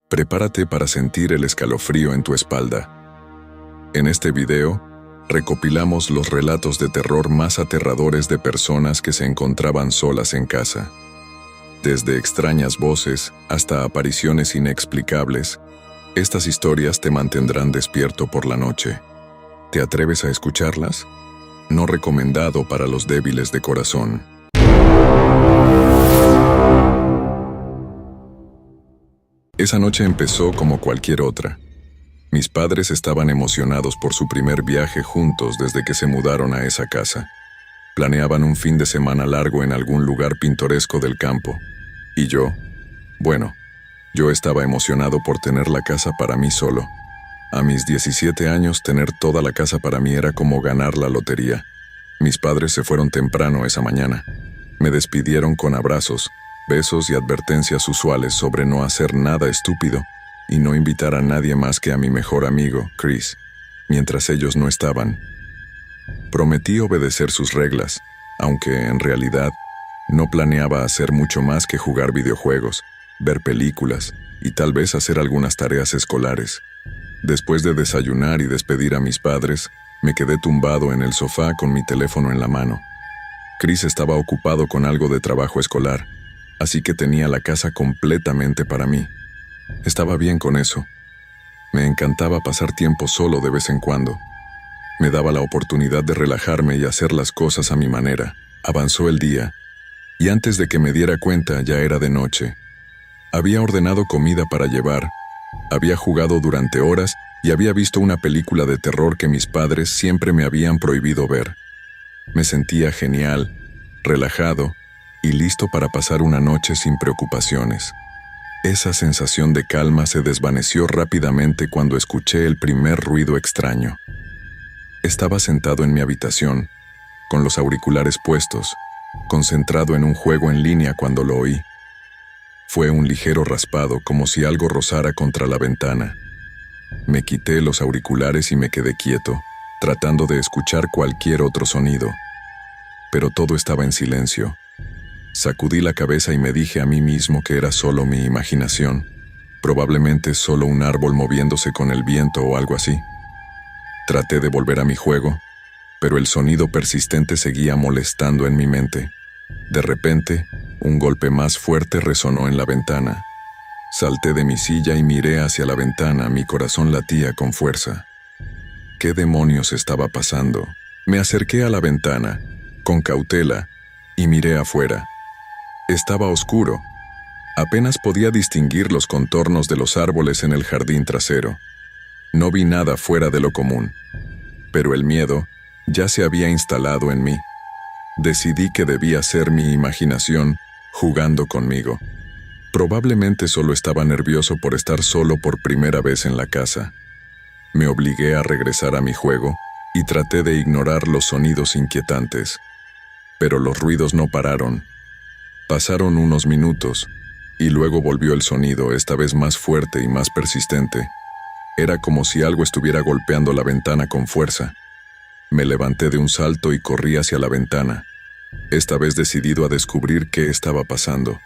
Prepárate para sentir el escalofrío en tu espalda. En este video, recopilamos los relatos de terror más aterradores de personas que se encontraban solas en casa. Desde extrañas voces hasta apariciones inexplicables, estas historias te mantendrán despierto por la noche. ¿Te atreves a escucharlas? No recomendado para los débiles de corazón. Esa noche empezó como cualquier otra. Mis padres estaban emocionados por su primer viaje juntos desde que se mudaron a esa casa. Planeaban un fin de semana largo en algún lugar pintoresco del campo. Y yo estaba emocionado por tener la casa para mí solo. A mis 17 años, tener toda la casa para mí era como ganar la lotería. Mis padres se fueron temprano esa mañana. Me despidieron con abrazos, besos y advertencias usuales sobre no hacer nada estúpido y no invitar a nadie más que a mi mejor amigo, Chris, mientras ellos no estaban. Prometí obedecer sus reglas, aunque en realidad no planeaba hacer mucho más que jugar videojuegos, ver películas y tal vez hacer algunas tareas escolares. Después de desayunar y despedir a mis padres, me quedé tumbado en el sofá con mi teléfono en la mano. Chris estaba ocupado con algo de trabajo escolar, así que tenía la casa completamente para mí. Estaba bien con eso. Me encantaba pasar tiempo solo de vez en cuando. Me daba la oportunidad de relajarme y hacer las cosas a mi manera. Avanzó el día, y antes de que me diera cuenta ya era de noche. Había ordenado comida para llevar, había jugado durante horas y había visto una película de terror que mis padres siempre me habían prohibido ver. Me sentía genial, relajado y listo para pasar una noche sin preocupaciones. Esa sensación de calma se desvaneció rápidamente cuando escuché el primer ruido extraño. Estaba sentado en mi habitación, con los auriculares puestos, concentrado en un juego en línea cuando lo oí. Fue un ligero raspado, como si algo rozara contra la ventana. Me quité los auriculares y me quedé quieto, tratando de escuchar cualquier otro sonido. Pero todo estaba en silencio. Sacudí la cabeza y me dije a mí mismo que era solo mi imaginación, probablemente solo un árbol moviéndose con el viento o algo así. Traté de volver a mi juego, pero el sonido persistente seguía molestando en mi mente. De repente, un golpe más fuerte resonó en la ventana. Salté de mi silla y miré hacia la ventana, mi corazón latía con fuerza. ¿Qué demonios estaba pasando? Me acerqué a la ventana, con cautela, y miré afuera. Estaba oscuro. Apenas podía distinguir los contornos de los árboles en el jardín trasero. No vi nada fuera de lo común, pero el miedo ya se había instalado en mí. Decidí que debía ser mi imaginación jugando conmigo. Probablemente solo estaba nervioso por estar solo por primera vez en la casa. Me obligué a regresar a mi juego y traté de ignorar los sonidos inquietantes. Pero los ruidos no pararon. Pasaron unos minutos, y luego volvió el sonido, esta vez más fuerte y más persistente. Era como si algo estuviera golpeando la ventana con fuerza. Me levanté de un salto y corrí hacia la ventana, esta vez decidido a descubrir qué estaba pasando.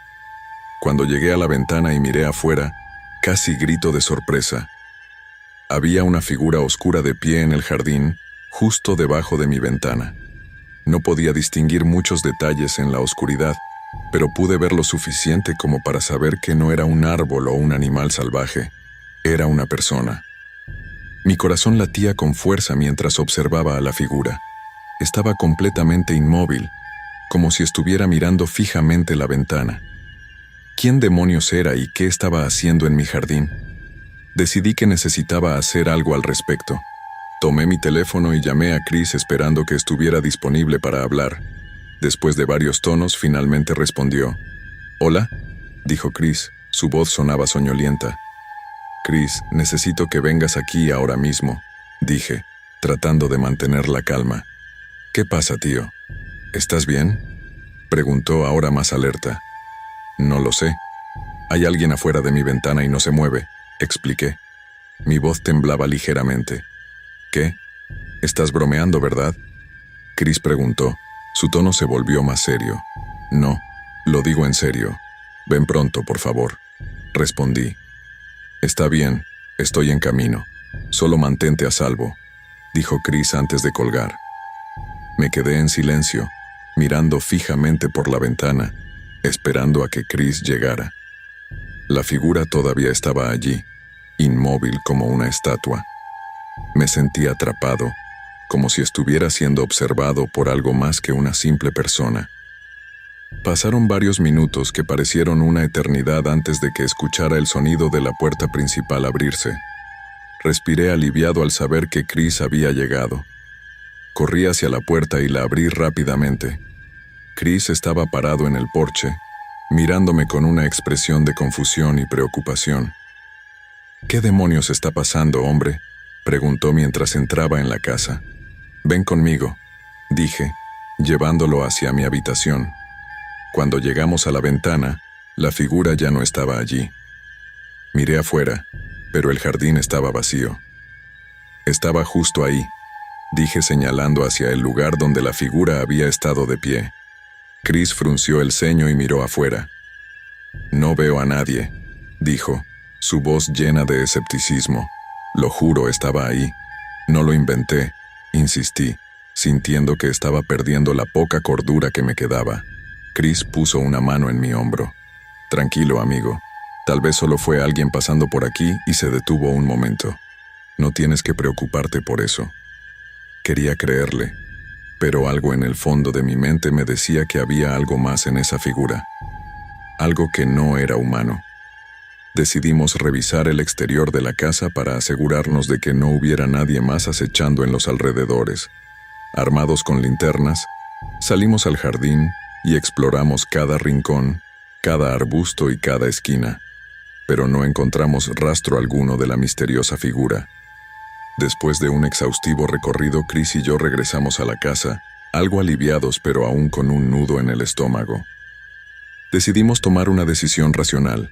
Cuando llegué a la ventana y miré afuera, casi grito de sorpresa. Había una figura oscura de pie en el jardín, justo debajo de mi ventana. No podía distinguir muchos detalles en la oscuridad, pero pude ver lo suficiente como para saber que no era un árbol o un animal salvaje, era una persona. Mi corazón latía con fuerza mientras observaba a la figura. Estaba completamente inmóvil, como si estuviera mirando fijamente la ventana. ¿Quién demonios era y qué estaba haciendo en mi jardín? Decidí que necesitaba hacer algo al respecto. Tomé mi teléfono y llamé a Chris esperando que estuviera disponible para hablar. Después de varios tonos, finalmente respondió. «Hola», dijo Chris. Su voz sonaba soñolienta. «Chris, necesito que vengas aquí ahora mismo», dije, tratando de mantener la calma. «¿Qué pasa, tío? ¿Estás bien?», preguntó ahora más alerta. «No lo sé. Hay alguien afuera de mi ventana y no se mueve», expliqué. Mi voz temblaba ligeramente. «¿Qué? Estás bromeando, ¿verdad?», Chris preguntó. Su tono se volvió más serio. «No, lo digo en serio. Ven pronto, por favor», respondí. Está bien, estoy en camino. Solo mantente a salvo, dijo Chris antes de colgar. Me quedé en silencio, mirando fijamente por la ventana, esperando a que Chris llegara. La figura todavía estaba allí, inmóvil como una estatua. Me sentí atrapado, como si estuviera siendo observado por algo más que una simple persona. Pasaron varios minutos que parecieron una eternidad antes de que escuchara el sonido de la puerta principal abrirse. Respiré aliviado al saber que Chris había llegado. Corrí hacia la puerta y la abrí rápidamente. Chris estaba parado en el porche, mirándome con una expresión de confusión y preocupación. ¿Qué demonios está pasando, hombre?, preguntó mientras entraba en la casa. Ven conmigo, dije, llevándolo hacia mi habitación. Cuando llegamos a la ventana, la figura ya no estaba allí. Miré afuera, pero el jardín estaba vacío. Estaba justo ahí, dije señalando hacia el lugar donde la figura había estado de pie. Chris frunció el ceño y miró afuera. No veo a nadie, dijo, su voz llena de escepticismo. Lo juro, estaba ahí. No lo inventé, insistí, sintiendo que estaba perdiendo la poca cordura que me quedaba. Chris puso una mano en mi hombro. Tranquilo, amigo. Tal vez solo fue alguien pasando por aquí y se detuvo un momento. No tienes que preocuparte por eso. Quería creerle, pero algo en el fondo de mi mente me decía que había algo más en esa figura. Algo que no era humano. Decidimos revisar el exterior de la casa para asegurarnos de que no hubiera nadie más acechando en los alrededores. Armados con linternas, salimos al jardín y exploramos cada rincón, cada arbusto y cada esquina, pero no encontramos rastro alguno de la misteriosa figura. Después de un exhaustivo recorrido, Chris y yo regresamos a la casa, algo aliviados pero aún con un nudo en el estómago. Decidimos tomar una decisión racional.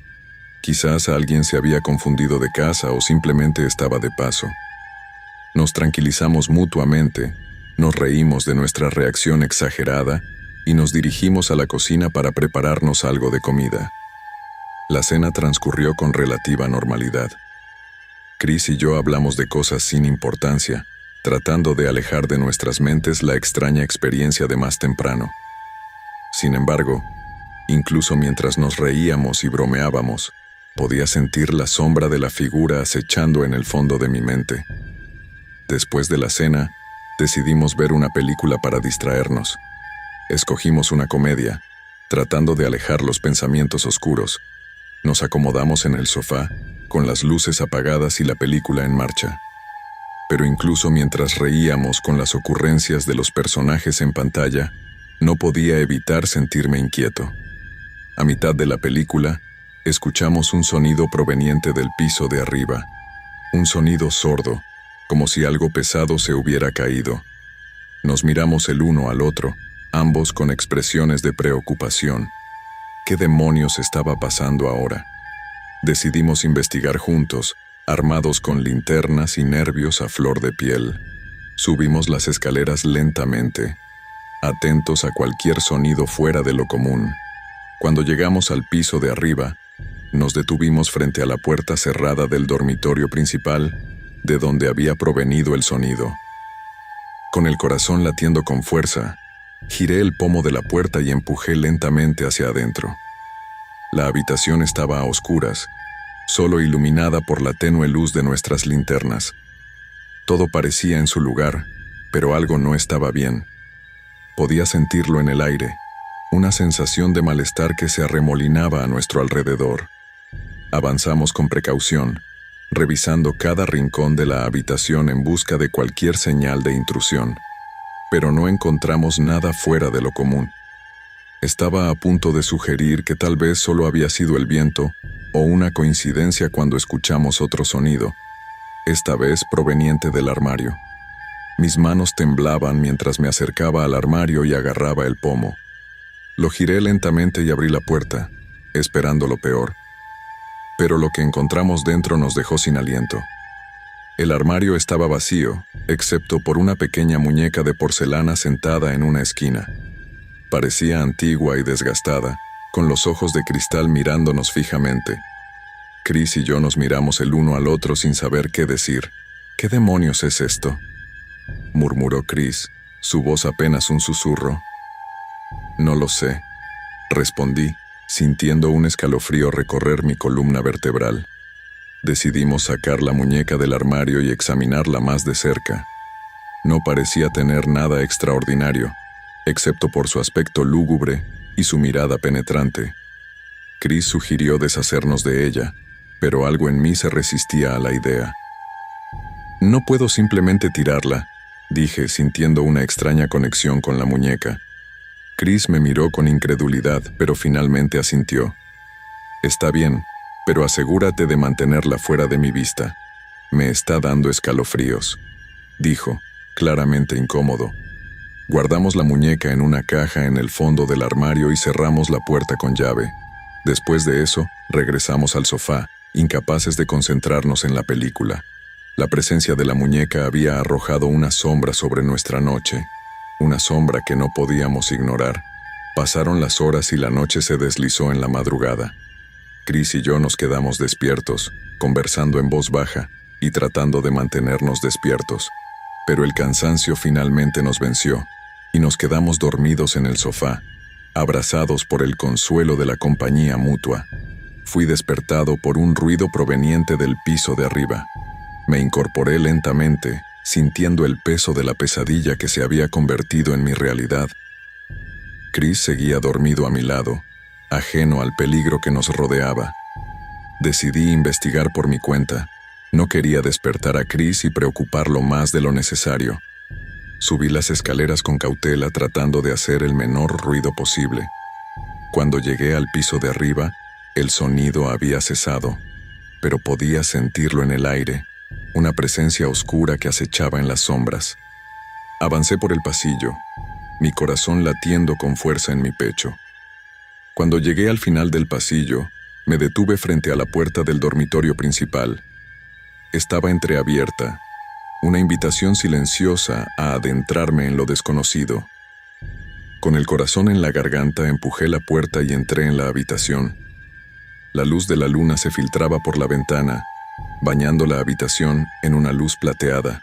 Quizás alguien se había confundido de casa o simplemente estaba de paso. Nos tranquilizamos mutuamente, nos reímos de nuestra reacción exagerada y nos dirigimos a la cocina para prepararnos algo de comida. La cena transcurrió con relativa normalidad. Chris y yo hablamos de cosas sin importancia, tratando de alejar de nuestras mentes la extraña experiencia de más temprano. Sin embargo, incluso mientras nos reíamos y bromeábamos, podía sentir la sombra de la figura acechando en el fondo de mi mente. Después de la cena, decidimos ver una película para distraernos. Escogimos una comedia, tratando de alejar los pensamientos oscuros. Nos acomodamos en el sofá, con las luces apagadas y la película en marcha. Pero incluso mientras reíamos con las ocurrencias de los personajes en pantalla, no podía evitar sentirme inquieto. A mitad de la película, escuchamos un sonido proveniente del piso de arriba. Un sonido sordo, como si algo pesado se hubiera caído. Nos miramos el uno al otro, ambos con expresiones de preocupación. ¿Qué demonios estaba pasando ahora? Decidimos investigar juntos, armados con linternas y nervios a flor de piel. Subimos las escaleras lentamente, atentos a cualquier sonido fuera de lo común. Cuando llegamos al piso de arriba, nos detuvimos frente a la puerta cerrada del dormitorio principal, de donde había provenido el sonido. Con el corazón latiendo con fuerza, giré el pomo de la puerta y empujé lentamente hacia adentro. La habitación estaba a oscuras, solo iluminada por la tenue luz de nuestras linternas. Todo parecía en su lugar, pero algo no estaba bien. Podía sentirlo en el aire, una sensación de malestar que se arremolinaba a nuestro alrededor. Avanzamos con precaución, revisando cada rincón de la habitación en busca de cualquier señal de intrusión, pero no encontramos nada fuera de lo común. Estaba a punto de sugerir que tal vez solo había sido el viento o una coincidencia cuando escuchamos otro sonido, esta vez proveniente del armario. Mis manos temblaban mientras me acercaba al armario y agarraba el pomo. Lo giré lentamente y abrí la puerta, esperando lo peor. Pero lo que encontramos dentro nos dejó sin aliento. El armario estaba vacío, excepto por una pequeña muñeca de porcelana sentada en una esquina. Parecía antigua y desgastada, con los ojos de cristal mirándonos fijamente. Chris y yo nos miramos el uno al otro sin saber qué decir. ¿Qué demonios es esto?, murmuró Chris, su voz apenas un susurro. No lo sé, respondí, sintiendo un escalofrío recorrer mi columna vertebral. Decidimos sacar la muñeca del armario y examinarla más de cerca. No parecía tener nada extraordinario, excepto por su aspecto lúgubre y su mirada penetrante. Chris sugirió deshacernos de ella, pero algo en mí se resistía a la idea. No puedo simplemente tirarla, dije, sintiendo una extraña conexión con la muñeca. Chris me miró con incredulidad, pero finalmente asintió. Está bien, pero asegúrate de mantenerla fuera de mi vista. Me está dando escalofríos, dijo, claramente incómodo. Guardamos la muñeca en una caja en el fondo del armario y cerramos la puerta con llave. Después de eso, regresamos al sofá, incapaces de concentrarnos en la película. La presencia de la muñeca había arrojado una sombra sobre nuestra noche, una sombra que no podíamos ignorar. Pasaron las horas y la noche se deslizó en la madrugada. Chris y yo nos quedamos despiertos, conversando en voz baja y tratando de mantenernos despiertos. Pero el cansancio finalmente nos venció, y nos quedamos dormidos en el sofá, abrazados por el consuelo de la compañía mutua. Fui despertado por un ruido proveniente del piso de arriba. Me incorporé lentamente, sintiendo el peso de la pesadilla que se había convertido en mi realidad. Chris seguía dormido a mi lado, ajeno al peligro que nos rodeaba. Decidí investigar por mi cuenta. No quería despertar a Chris y preocuparlo más de lo necesario. Subí las escaleras con cautela, tratando de hacer el menor ruido posible. Cuando llegué al piso de arriba, el sonido había cesado, pero podía sentirlo en el aire, una presencia oscura que acechaba en las sombras. Avancé por el pasillo, mi corazón latiendo con fuerza en mi pecho. Cuando llegué al final del pasillo, me detuve frente a la puerta del dormitorio principal. Estaba entreabierta, una invitación silenciosa a adentrarme en lo desconocido. Con el corazón en la garganta empujé la puerta y entré en la habitación. La luz de la luna se filtraba por la ventana, bañando la habitación en una luz plateada.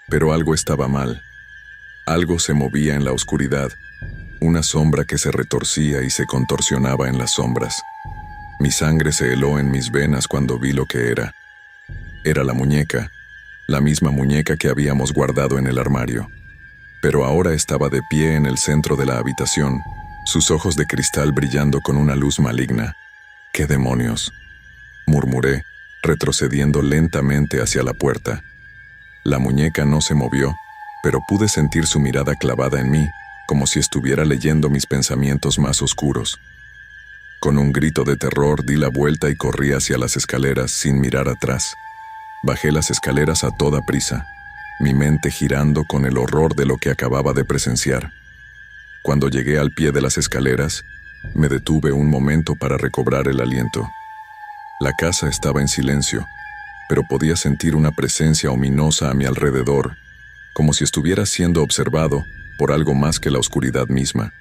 Pero algo estaba mal. Algo se movía en la oscuridad, una sombra que se retorcía y se contorsionaba en las sombras. Mi sangre se heló en mis venas cuando vi lo que era. Era la muñeca, la misma muñeca que habíamos guardado en el armario. Pero ahora estaba de pie en el centro de la habitación, sus ojos de cristal brillando con una luz maligna. ¡Qué demonios!, murmuré, retrocediendo lentamente hacia la puerta. La muñeca no se movió, pero pude sentir su mirada clavada en mí, como si estuviera leyendo mis pensamientos más oscuros. Con un grito de terror di la vuelta y corrí hacia las escaleras sin mirar atrás. Bajé las escaleras a toda prisa, mi mente girando con el horror de lo que acababa de presenciar. Cuando llegué al pie de las escaleras, me detuve un momento para recobrar el aliento. La casa estaba en silencio, pero podía sentir una presencia ominosa a mi alrededor, como si estuviera siendo observado por algo más que la oscuridad misma.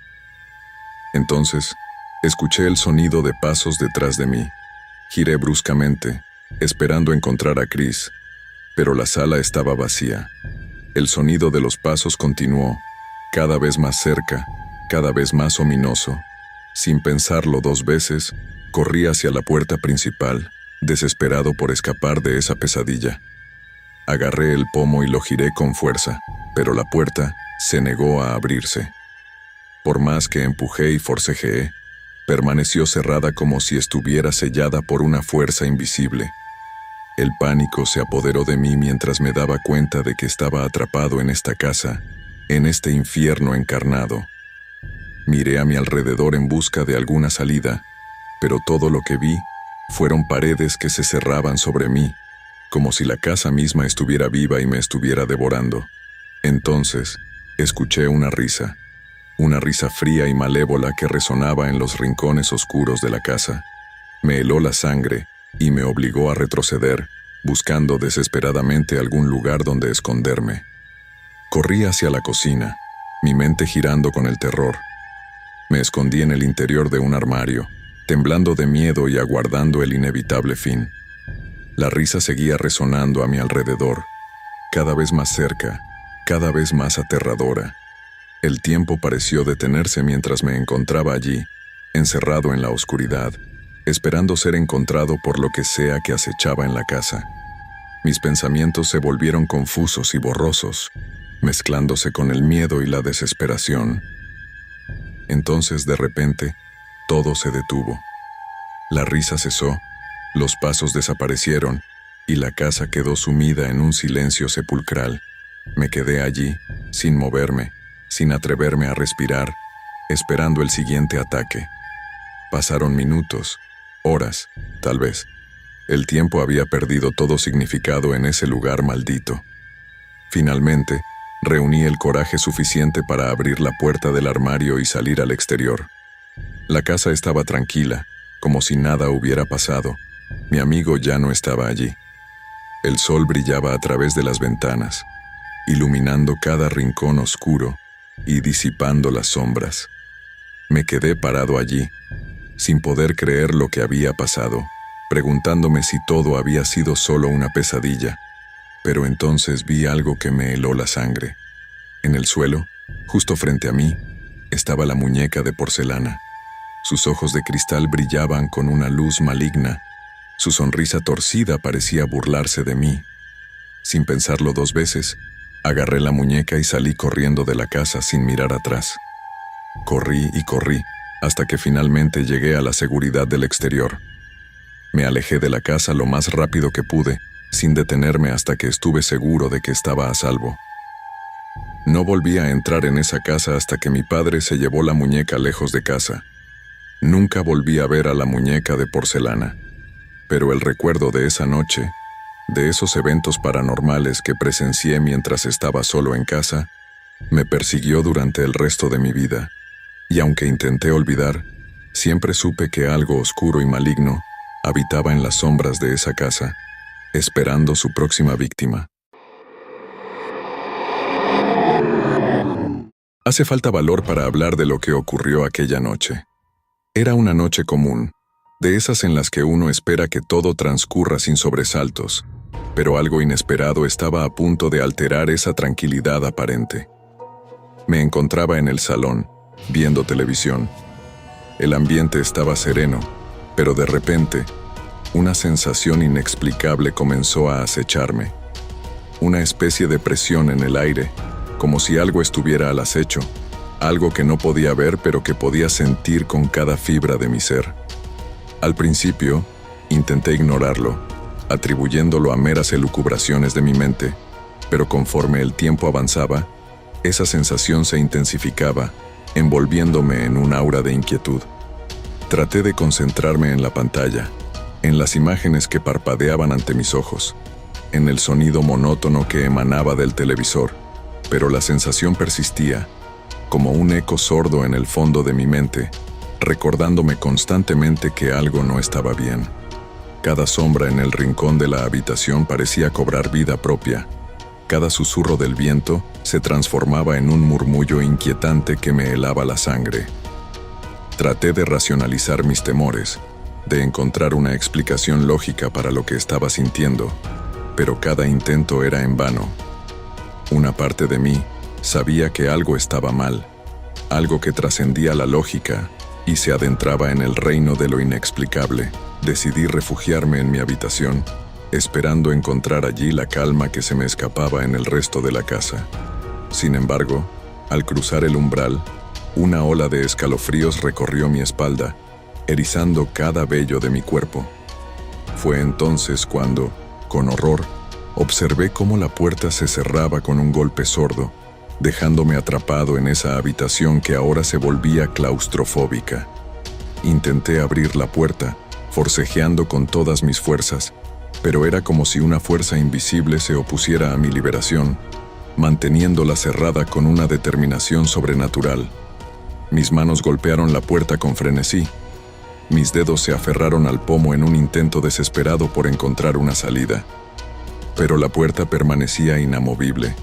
Entonces, escuché el sonido de pasos detrás de mí. Giré bruscamente, esperando encontrar a Chris, pero la sala estaba vacía. El sonido de los pasos continuó, cada vez más cerca, cada vez más ominoso. Sin pensarlo dos veces, corrí hacia la puerta principal, desesperado por escapar de esa pesadilla. Agarré el pomo y lo giré con fuerza, pero la puerta se negó a abrirse. Por más que empujé y forcejeé, permaneció cerrada como si estuviera sellada por una fuerza invisible. El pánico se apoderó de mí mientras me daba cuenta de que estaba atrapado en esta casa, en este infierno encarnado. Miré a mi alrededor en busca de alguna salida, pero todo lo que vi fueron paredes que se cerraban sobre mí, como si la casa misma estuviera viva y me estuviera devorando. Entonces, escuché una risa fría y malévola que resonaba en los rincones oscuros de la casa. Me heló la sangre y me obligó a retroceder, buscando desesperadamente algún lugar donde esconderme. Corrí hacia la cocina, mi mente girando con el terror. Me escondí en el interior de un armario, temblando de miedo y aguardando el inevitable fin. La risa seguía resonando a mi alrededor, cada vez más cerca, cada vez más aterradora. El tiempo pareció detenerse mientras me encontraba allí, encerrado en la oscuridad, esperando ser encontrado por lo que sea que acechaba en la casa. Mis pensamientos se volvieron confusos y borrosos, mezclándose con el miedo y la desesperación. Entonces, de repente, todo se detuvo. La risa cesó, los pasos desaparecieron y la casa quedó sumida en un silencio sepulcral. Me quedé allí, sin moverme, sin atreverme a respirar, esperando el siguiente ataque. Pasaron minutos, horas, tal vez. El tiempo había perdido todo significado en ese lugar maldito. Finalmente, reuní el coraje suficiente para abrir la puerta del armario y salir al exterior. La casa estaba tranquila, como si nada hubiera pasado. Mi amigo ya no estaba allí. El sol brillaba a través de las ventanas, iluminando cada rincón oscuro y disipando las sombras. Me quedé parado allí, sin poder creer lo que había pasado, preguntándome si todo había sido solo una pesadilla. Pero entonces vi algo que me heló la sangre. En el suelo, justo frente a mí, estaba la muñeca de porcelana. Sus ojos de cristal brillaban con una luz maligna. Su sonrisa torcida parecía burlarse de mí. Sin pensarlo dos veces, agarré la muñeca y salí corriendo de la casa sin mirar atrás. Corrí y corrí, hasta que finalmente llegué a la seguridad del exterior. Me alejé de la casa lo más rápido que pude, sin detenerme hasta que estuve seguro de que estaba a salvo. No volví a entrar en esa casa hasta que mi padre se llevó la muñeca lejos de casa. Nunca volví a ver a la muñeca de porcelana, pero el recuerdo de esa noche, de esos eventos paranormales que presencié mientras estaba solo en casa, me persiguió durante el resto de mi vida. Y aunque intenté olvidar, siempre supe que algo oscuro y maligno habitaba en las sombras de esa casa, esperando su próxima víctima. Hace falta valor para hablar de lo que ocurrió aquella noche. Era una noche común, de esas en las que uno espera que todo transcurra sin sobresaltos, pero algo inesperado estaba a punto de alterar esa tranquilidad aparente. Me encontraba en el salón, viendo televisión. El ambiente estaba sereno, pero de repente, una sensación inexplicable comenzó a acecharme. Una especie de presión en el aire, como si algo estuviera al acecho, algo que no podía ver pero que podía sentir con cada fibra de mi ser. Al principio, intenté ignorarlo, atribuyéndolo a meras elucubraciones de mi mente, pero conforme el tiempo avanzaba, esa sensación se intensificaba, envolviéndome en un aura de inquietud. Traté de concentrarme en la pantalla, en las imágenes que parpadeaban ante mis ojos, en el sonido monótono que emanaba del televisor, pero la sensación persistía, como un eco sordo en el fondo de mi mente, recordándome constantemente que algo no estaba bien. Cada sombra en el rincón de la habitación parecía cobrar vida propia. Cada susurro del viento se transformaba en un murmullo inquietante que me helaba la sangre. Traté de racionalizar mis temores, de encontrar una explicación lógica para lo que estaba sintiendo, pero cada intento era en vano. Una parte de mí sabía que algo estaba mal, algo que trascendía la lógica y se adentraba en el reino de lo inexplicable. Decidí refugiarme en mi habitación, esperando encontrar allí la calma que se me escapaba en el resto de la casa. Sin embargo, al cruzar el umbral, una ola de escalofríos recorrió mi espalda, erizando cada vello de mi cuerpo. Fue entonces cuando, con horror, observé cómo la puerta se cerraba con un golpe sordo, dejándome atrapado en esa habitación que ahora se volvía claustrofóbica. Intenté abrir la puerta, forcejeando con todas mis fuerzas, pero era como si una fuerza invisible se opusiera a mi liberación, manteniéndola cerrada con una determinación sobrenatural. Mis manos golpearon la puerta con frenesí. Mis dedos se aferraron al pomo en un intento desesperado por encontrar una salida. Pero la puerta permanecía inamovible,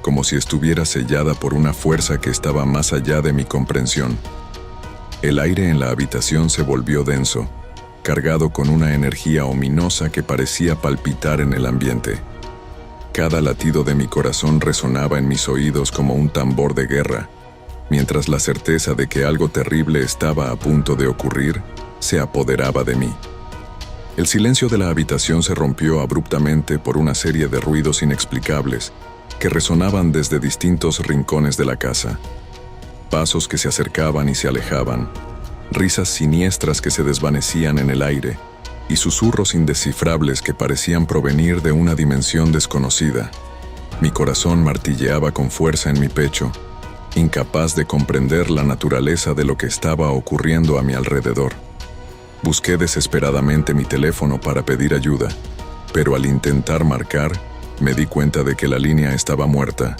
como si estuviera sellada por una fuerza que estaba más allá de mi comprensión. El aire en la habitación se volvió denso, cargado con una energía ominosa que parecía palpitar en el ambiente. Cada latido de mi corazón resonaba en mis oídos como un tambor de guerra, mientras la certeza de que algo terrible estaba a punto de ocurrir se apoderaba de mí. El silencio de la habitación se rompió abruptamente por una serie de ruidos inexplicables que resonaban desde distintos rincones de la casa. Pasos que se acercaban y se alejaban, risas siniestras que se desvanecían en el aire y susurros indescifrables que parecían provenir de una dimensión desconocida. Mi corazón martilleaba con fuerza en mi pecho, incapaz de comprender la naturaleza de lo que estaba ocurriendo a mi alrededor. Busqué desesperadamente mi teléfono para pedir ayuda, pero al intentar marcar, me di cuenta de que la línea estaba muerta,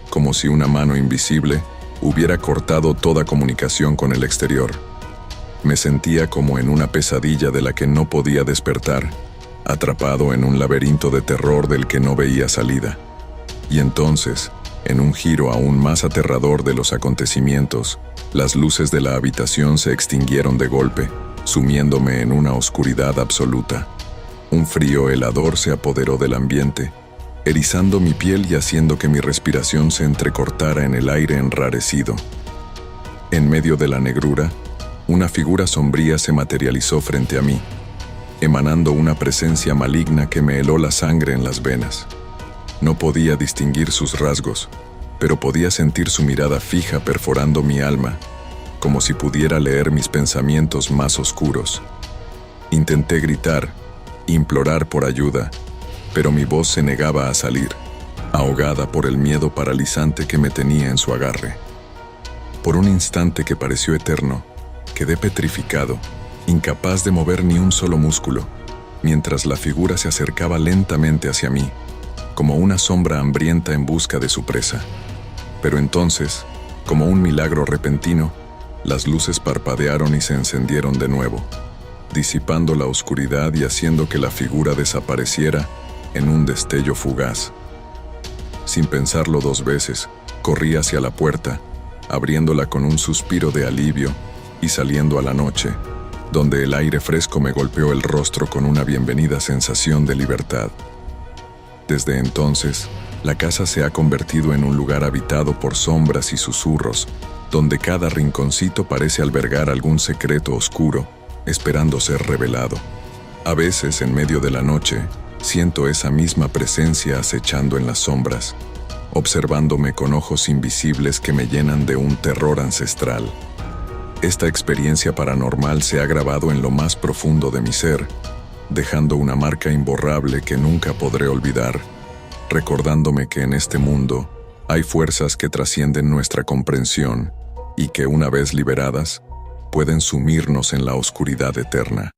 como si una mano invisible hubiera cortado toda comunicación con el exterior. Me sentía como en una pesadilla de la que no podía despertar, atrapado en un laberinto de terror del que no veía salida. Y entonces, en un giro aún más aterrador de los acontecimientos, las luces de la habitación se extinguieron de golpe, sumiéndome en una oscuridad absoluta. Un frío helador se apoderó del ambiente, erizando mi piel y haciendo que mi respiración se entrecortara en el aire enrarecido. En medio de la negrura, una figura sombría se materializó frente a mí, emanando una presencia maligna que me heló la sangre en las venas. No podía distinguir sus rasgos, pero podía sentir su mirada fija perforando mi alma, como si pudiera leer mis pensamientos más oscuros. Intenté gritar, implorar por ayuda, pero mi voz se negaba a salir, ahogada por el miedo paralizante que me tenía en su agarre. Por un instante que pareció eterno, quedé petrificado, incapaz de mover ni un solo músculo, mientras la figura se acercaba lentamente hacia mí, como una sombra hambrienta en busca de su presa. Pero entonces, como un milagro repentino, las luces parpadearon y se encendieron de nuevo, disipando la oscuridad y haciendo que la figura desapareciera en un destello fugaz. Sin pensarlo dos veces, corrí hacia la puerta, abriéndola con un suspiro de alivio y saliendo a la noche, donde el aire fresco me golpeó el rostro con una bienvenida sensación de libertad. Desde entonces, la casa se ha convertido en un lugar habitado por sombras y susurros, donde cada rinconcito parece albergar algún secreto oscuro, esperando ser revelado. A veces, en medio de la noche, siento esa misma presencia acechando en las sombras, observándome con ojos invisibles que me llenan de un terror ancestral. Esta experiencia paranormal se ha grabado en lo más profundo de mi ser, dejando una marca imborrable que nunca podré olvidar, recordándome que en este mundo hay fuerzas que trascienden nuestra comprensión y que, una vez liberadas, pueden sumirnos en la oscuridad eterna.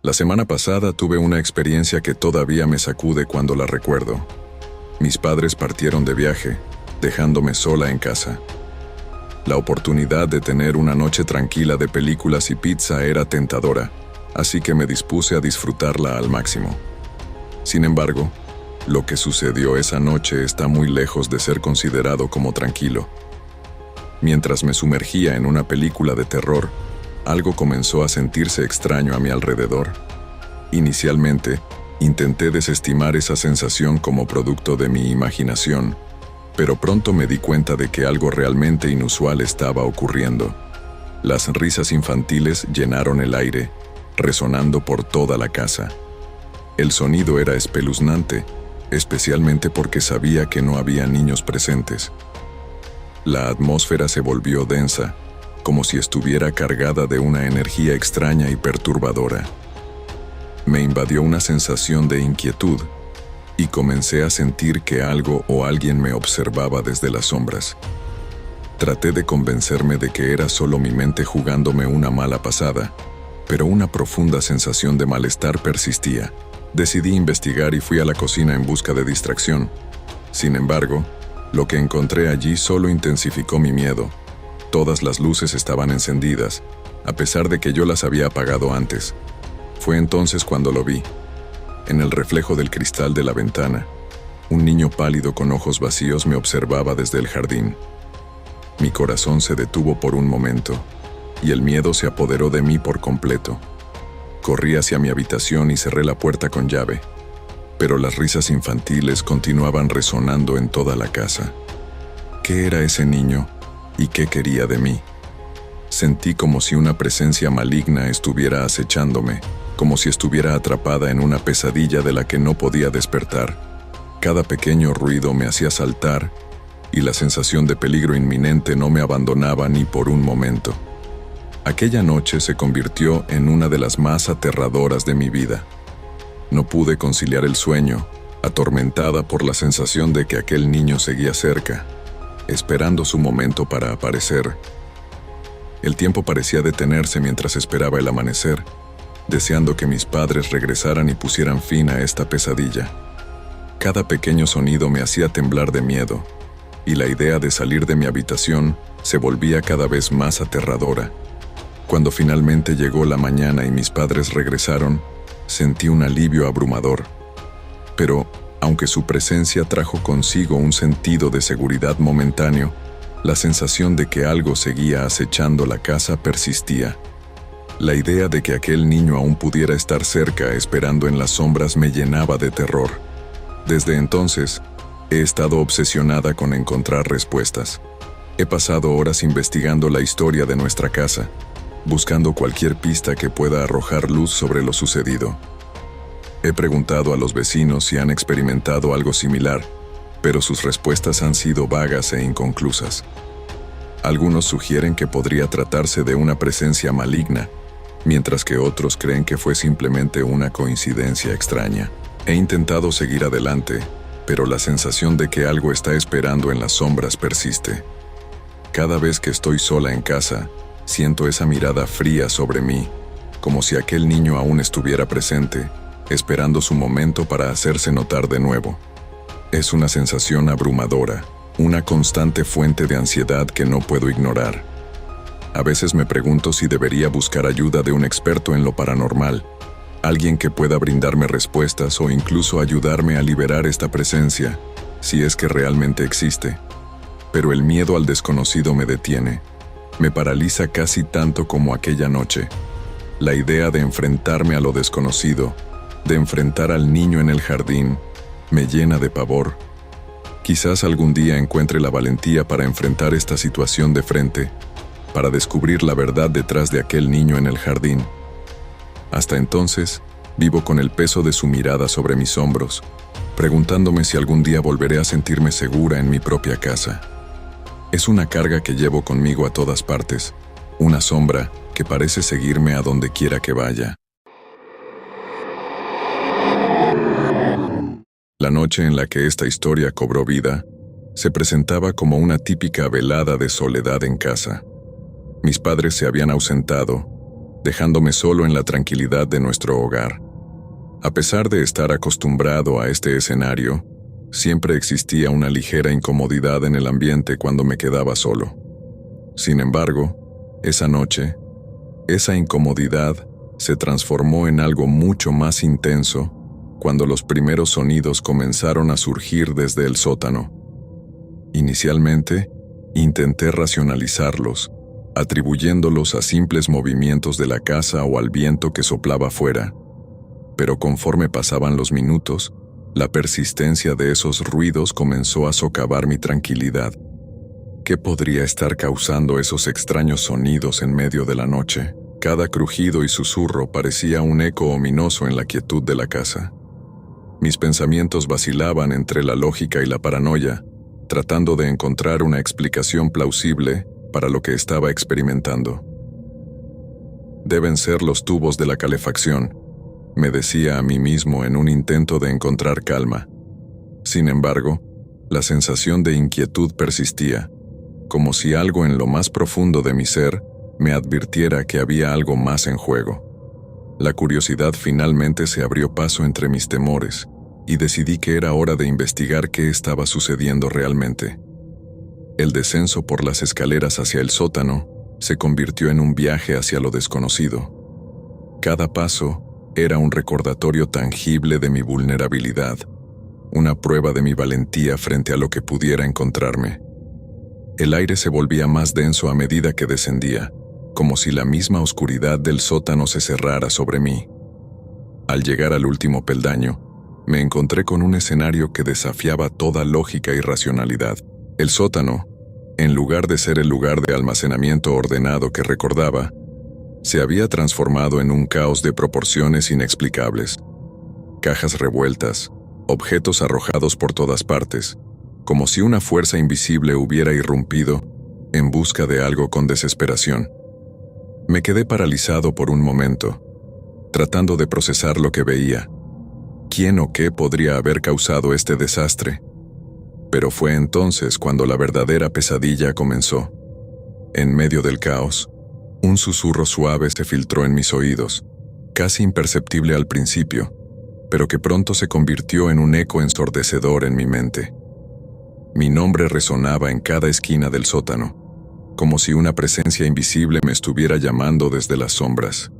La semana pasada tuve una experiencia que todavía me sacude cuando la recuerdo. Mis padres partieron de viaje, dejándome sola en casa. La oportunidad de tener una noche tranquila de películas y pizza era tentadora, así que me dispuse a disfrutarla al máximo. Sin embargo, lo que sucedió esa noche está muy lejos de ser considerado como tranquilo. Mientras me sumergía en una película de terror, algo comenzó a sentirse extraño a mi alrededor. Inicialmente, intenté desestimar esa sensación como producto de mi imaginación, pero pronto me di cuenta de que algo realmente inusual estaba ocurriendo. Las risas infantiles llenaron el aire, resonando por toda la casa. El sonido era espeluznante, especialmente porque sabía que no había niños presentes. La atmósfera se volvió densa, como si estuviera cargada de una energía extraña y perturbadora. Me invadió una sensación de inquietud y comencé a sentir que algo o alguien me observaba desde las sombras. Traté de convencerme de que era solo mi mente jugándome una mala pasada, pero una profunda sensación de malestar persistía. Decidí investigar y fui a la cocina en busca de distracción. Sin embargo, lo que encontré allí solo intensificó mi miedo. Todas las luces estaban encendidas, a pesar de que yo las había apagado antes. Fue entonces cuando lo vi. En el reflejo del cristal de la ventana, Un niño pálido con ojos vacíos me observaba desde el jardín. Mi corazón se detuvo por un momento, y el miedo se apoderó de mí por completo. Corrí hacia mi habitación y cerré la puerta con llave, pero las risas infantiles continuaban resonando en toda la casa. ¿Qué era ese niño y qué quería de mí? Sentí como si una presencia maligna estuviera acechándome, como si estuviera atrapada en una pesadilla de la que no podía despertar. Cada pequeño ruido me hacía saltar, y la sensación de peligro inminente no me abandonaba ni por un momento. Aquella noche se convirtió en una de las más aterradoras de mi vida. No pude conciliar el sueño, atormentada por la sensación de que aquel niño seguía cerca, esperando su momento para aparecer. El tiempo parecía detenerse mientras esperaba el amanecer, deseando que mis padres regresaran y pusieran fin a esta pesadilla. Cada pequeño sonido me hacía temblar de miedo, y la idea de salir de mi habitación se volvía cada vez más aterradora. Cuando finalmente llegó la mañana y mis padres regresaron, sentí un alivio abrumador. Pero, aunque su presencia trajo consigo un sentido de seguridad momentáneo, la sensación de que algo seguía acechando la casa persistía. La idea de que aquel niño aún pudiera estar cerca esperando en las sombras me llenaba de terror. Desde entonces, he estado obsesionada con encontrar respuestas. He pasado horas investigando la historia de nuestra casa, buscando cualquier pista que pueda arrojar luz sobre lo sucedido. He preguntado a los vecinos si han experimentado algo similar, pero sus respuestas han sido vagas e inconclusas. Algunos sugieren que podría tratarse de una presencia maligna, mientras que otros creen que fue simplemente una coincidencia extraña. He intentado seguir adelante, pero la sensación de que algo está esperando en las sombras persiste. Cada vez que estoy sola en casa, siento esa mirada fría sobre mí, como si aquel niño aún estuviera presente, esperando su momento para hacerse notar de nuevo. Es una sensación abrumadora, una constante fuente de ansiedad que no puedo ignorar. A veces me pregunto si debería buscar ayuda de un experto en lo paranormal, alguien que pueda brindarme respuestas o incluso ayudarme a liberar esta presencia, si es que realmente existe. Pero el miedo al desconocido me detiene. Me paraliza casi tanto como aquella noche. La idea de enfrentarme a lo desconocido, de enfrentar al niño en el jardín, me llena de pavor. Quizás algún día encuentre la valentía para enfrentar esta situación de frente, para descubrir la verdad detrás de aquel niño en el jardín. Hasta entonces, vivo con el peso de su mirada sobre mis hombros, preguntándome si algún día volveré a sentirme segura en mi propia casa. Es una carga que llevo conmigo a todas partes, una sombra que parece seguirme a donde quiera que vaya. La noche en la que esta historia cobró vida, se presentaba como una típica velada de soledad en casa. Mis padres se habían ausentado, dejándome solo en la tranquilidad de nuestro hogar. A pesar de estar acostumbrado a este escenario, siempre existía una ligera incomodidad en el ambiente cuando me quedaba solo. Sin embargo, esa noche, esa incomodidad se transformó en algo mucho más intenso cuando los primeros sonidos comenzaron a surgir desde el sótano. Inicialmente, intenté racionalizarlos, atribuyéndolos a simples movimientos de la casa o al viento que soplaba afuera. Pero conforme pasaban los minutos, la persistencia de esos ruidos comenzó a socavar mi tranquilidad. ¿Qué podría estar causando esos extraños sonidos en medio de la noche? Cada crujido y susurro parecía un eco ominoso en la quietud de la casa. Mis pensamientos vacilaban entre la lógica y la paranoia, tratando de encontrar una explicación plausible para lo que estaba experimentando. Deben ser los tubos de la calefacción, me decía a mí mismo en un intento de encontrar calma. Sin embargo, la sensación de inquietud persistía, como si algo en lo más profundo de mi ser me advirtiera que había algo más en juego. La curiosidad finalmente se abrió paso entre mis temores, y decidí que era hora de investigar qué estaba sucediendo realmente. El descenso por las escaleras hacia el sótano se convirtió en un viaje hacia lo desconocido. Cada paso era un recordatorio tangible de mi vulnerabilidad, una prueba de mi valentía frente a lo que pudiera encontrarme. El aire se volvía más denso a medida que descendía, como si la misma oscuridad del sótano se cerrara sobre mí. Al llegar al último peldaño, me encontré con un escenario que desafiaba toda lógica y racionalidad. El sótano, en lugar de ser el lugar de almacenamiento ordenado que recordaba, se había transformado en un caos de proporciones inexplicables. Cajas revueltas, objetos arrojados por todas partes, como si una fuerza invisible hubiera irrumpido en busca de algo con desesperación. Me quedé paralizado por un momento, tratando de procesar lo que veía. ¿Quién o qué podría haber causado este desastre? Pero fue entonces cuando la verdadera pesadilla comenzó. En medio del caos, un susurro suave se filtró en mis oídos, casi imperceptible al principio, pero que pronto se convirtió en un eco ensordecedor en mi mente. Mi nombre resonaba en cada esquina del sótano, como si una presencia invisible me estuviera llamando desde las sombras.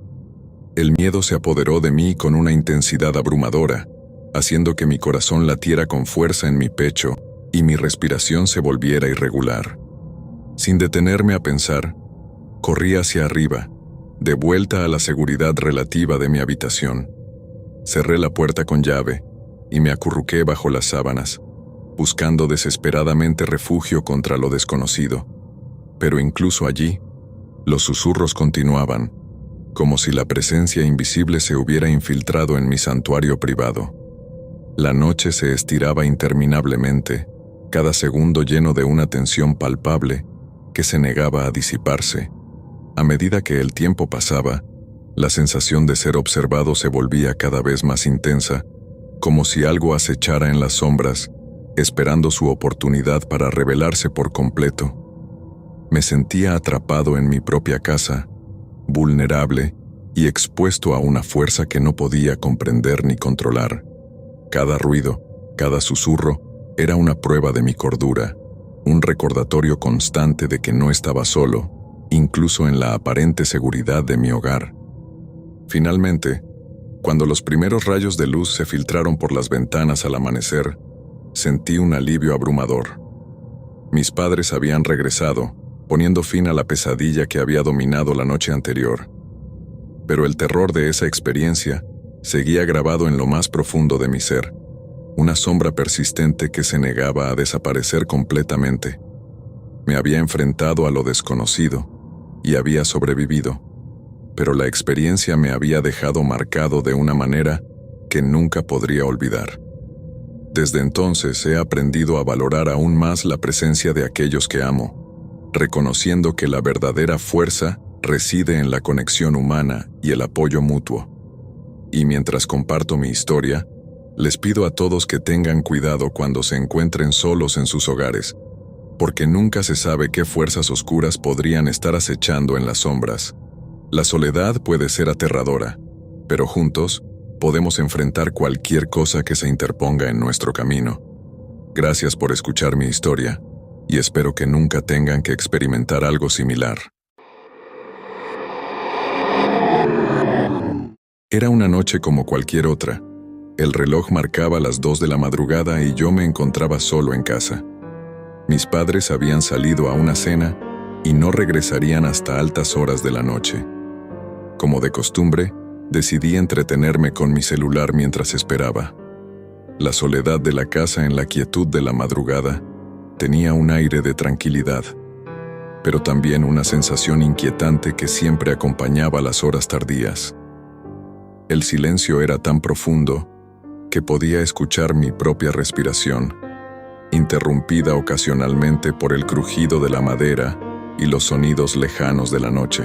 El miedo se apoderó de mí con una intensidad abrumadora, haciendo que mi corazón latiera con fuerza en mi pecho y mi respiración se volviera irregular. Sin detenerme a pensar, corrí hacia arriba, de vuelta a la seguridad relativa de mi habitación. Cerré la puerta con llave y me acurruqué bajo las sábanas, buscando desesperadamente refugio contra lo desconocido. Pero incluso allí, los susurros continuaban, como si la presencia invisible se hubiera infiltrado en mi santuario privado. La noche se estiraba interminablemente, cada segundo lleno de una tensión palpable que se negaba a disiparse. A medida que el tiempo pasaba, la sensación de ser observado se volvía cada vez más intensa, como si algo acechara en las sombras, esperando su oportunidad para revelarse por completo. Me sentía atrapado en mi propia casa, vulnerable y expuesto a una fuerza que no podía comprender ni controlar. Cada ruido, cada susurro, era una prueba de mi cordura, un recordatorio constante de que no estaba solo, incluso en la aparente seguridad de mi hogar. Finalmente, cuando los primeros rayos de luz se filtraron por las ventanas al amanecer, sentí un alivio abrumador. Mis padres habían regresado, poniendo fin a la pesadilla que había dominado la noche anterior. Pero el terror de esa experiencia seguía grabado en lo más profundo de mi ser, una sombra persistente que se negaba a desaparecer completamente. Me había enfrentado a lo desconocido y había sobrevivido, pero la experiencia me había dejado marcado de una manera que nunca podría olvidar. Desde entonces he aprendido a valorar aún más la presencia de aquellos que amo, reconociendo que la verdadera fuerza reside en la conexión humana y el apoyo mutuo. Y mientras comparto mi historia, les pido a todos que tengan cuidado cuando se encuentren solos en sus hogares, porque nunca se sabe qué fuerzas oscuras podrían estar acechando en las sombras. La soledad puede ser aterradora, pero juntos podemos enfrentar cualquier cosa que se interponga en nuestro camino. Gracias por escuchar mi historia, y espero que nunca tengan que experimentar algo similar. Era una noche como cualquier otra. El reloj marcaba las 2 de la madrugada y yo me encontraba solo en casa. Mis padres habían salido a una cena y no regresarían hasta altas horas de la noche. Como de costumbre, decidí entretenerme con mi celular mientras esperaba. La soledad de la casa en la quietud de la madrugada tenía un aire de tranquilidad, pero también una sensación inquietante que siempre acompañaba las horas tardías. El silencio era tan profundo que podía escuchar mi propia respiración, interrumpida ocasionalmente por el crujido de la madera y los sonidos lejanos de la noche.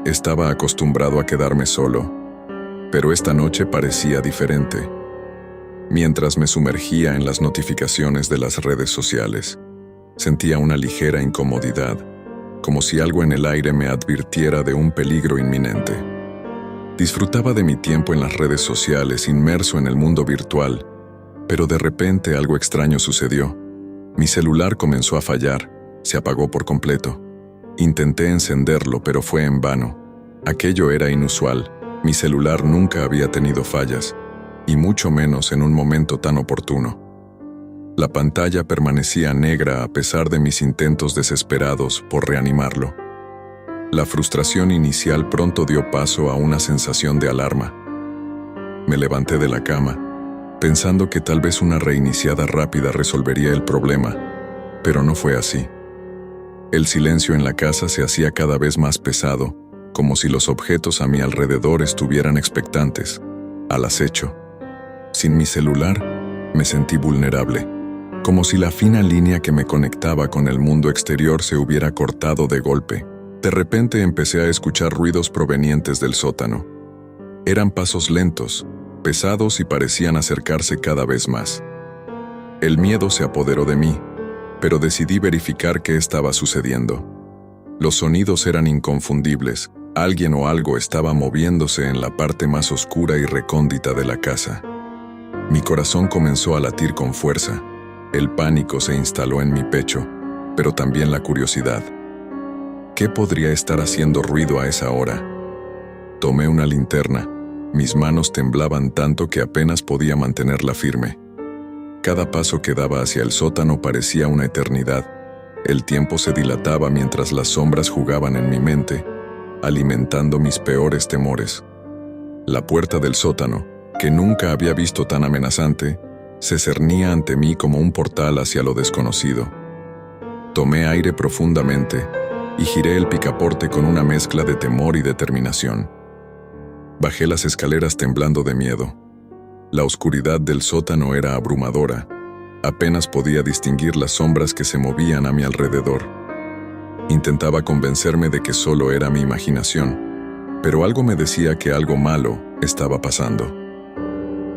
Estaba acostumbrado a quedarme solo, pero esta noche parecía diferente. Mientras me sumergía en las notificaciones de las redes sociales, sentía una ligera incomodidad, como si algo en el aire me advirtiera de un peligro inminente. Disfrutaba de mi tiempo en las redes sociales, inmerso en el mundo virtual, pero de repente algo extraño sucedió. Mi celular comenzó a fallar, se apagó por completo. Intenté encenderlo, pero fue en vano. Aquello era inusual, mi celular nunca había tenido fallas. y mucho menos en un momento tan oportuno. La pantalla permanecía negra a pesar de mis intentos desesperados por reanimarlo. La frustración inicial pronto dio paso a una sensación de alarma. Me levanté de la cama, pensando que tal vez una reiniciada rápida resolvería el problema, pero no fue así. El silencio en la casa se hacía cada vez más pesado, como si los objetos a mi alrededor estuvieran expectantes, al acecho. Sin mi celular, me sentí vulnerable, como si la fina línea que me conectaba con el mundo exterior se hubiera cortado de golpe. De repente empecé a escuchar ruidos provenientes del sótano. Eran pasos lentos, pesados y parecían acercarse cada vez más. El miedo se apoderó de mí, pero decidí verificar qué estaba sucediendo. Los sonidos eran inconfundibles. Alguien o algo estaba moviéndose en la parte más oscura y recóndita de la casa. Mi corazón comenzó a latir con fuerza. El pánico se instaló en mi pecho, pero también la curiosidad. ¿Qué podría estar haciendo ruido a esa hora? Tomé una linterna. Mis manos temblaban tanto que apenas podía mantenerla firme. Cada paso que daba hacia el sótano parecía una eternidad. El tiempo se dilataba mientras las sombras jugaban en mi mente, alimentando mis peores temores. La puerta del sótano, que nunca había visto tan amenazante, se cernía ante mí como un portal hacia lo desconocido. Tomé aire profundamente y giré el picaporte con una mezcla de temor y determinación. Bajé las escaleras temblando de miedo. La oscuridad del sótano era abrumadora. Apenas podía distinguir las sombras que se movían a mi alrededor. Intentaba convencerme de que solo era mi imaginación, pero algo me decía que algo malo estaba pasando.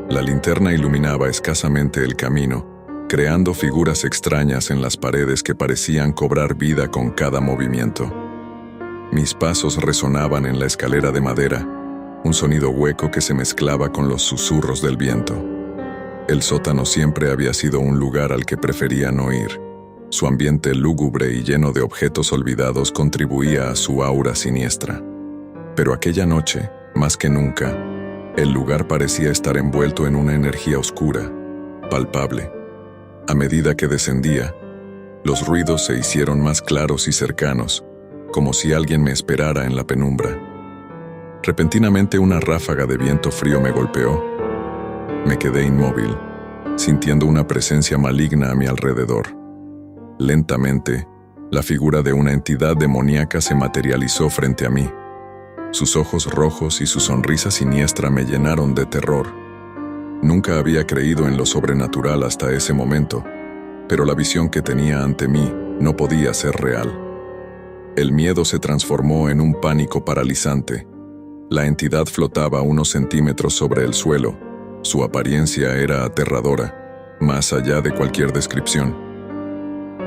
La linterna iluminaba escasamente el camino, creando figuras extrañas en las paredes que parecían cobrar vida con cada movimiento. Mis pasos resonaban en la escalera de madera, un sonido hueco que se mezclaba con los susurros del viento. El sótano siempre había sido un lugar al que prefería no ir. Su ambiente lúgubre y lleno de objetos olvidados contribuía a su aura siniestra. Pero aquella noche, más que nunca, el lugar parecía estar envuelto en una energía oscura, palpable. A medida que descendía, los ruidos se hicieron más claros y cercanos, como si alguien me esperara en la penumbra. Repentinamente una ráfaga de viento frío me golpeó. Me quedé inmóvil, sintiendo una presencia maligna a mi alrededor. Lentamente, la figura de una entidad demoníaca se materializó frente a mí. Sus ojos rojos y su sonrisa siniestra me llenaron de terror. Nunca había creído en lo sobrenatural hasta ese momento, pero la visión que tenía ante mí no podía ser real. El miedo se transformó en un pánico paralizante. La entidad flotaba unos centímetros sobre el suelo. Su apariencia era aterradora, más allá de cualquier descripción.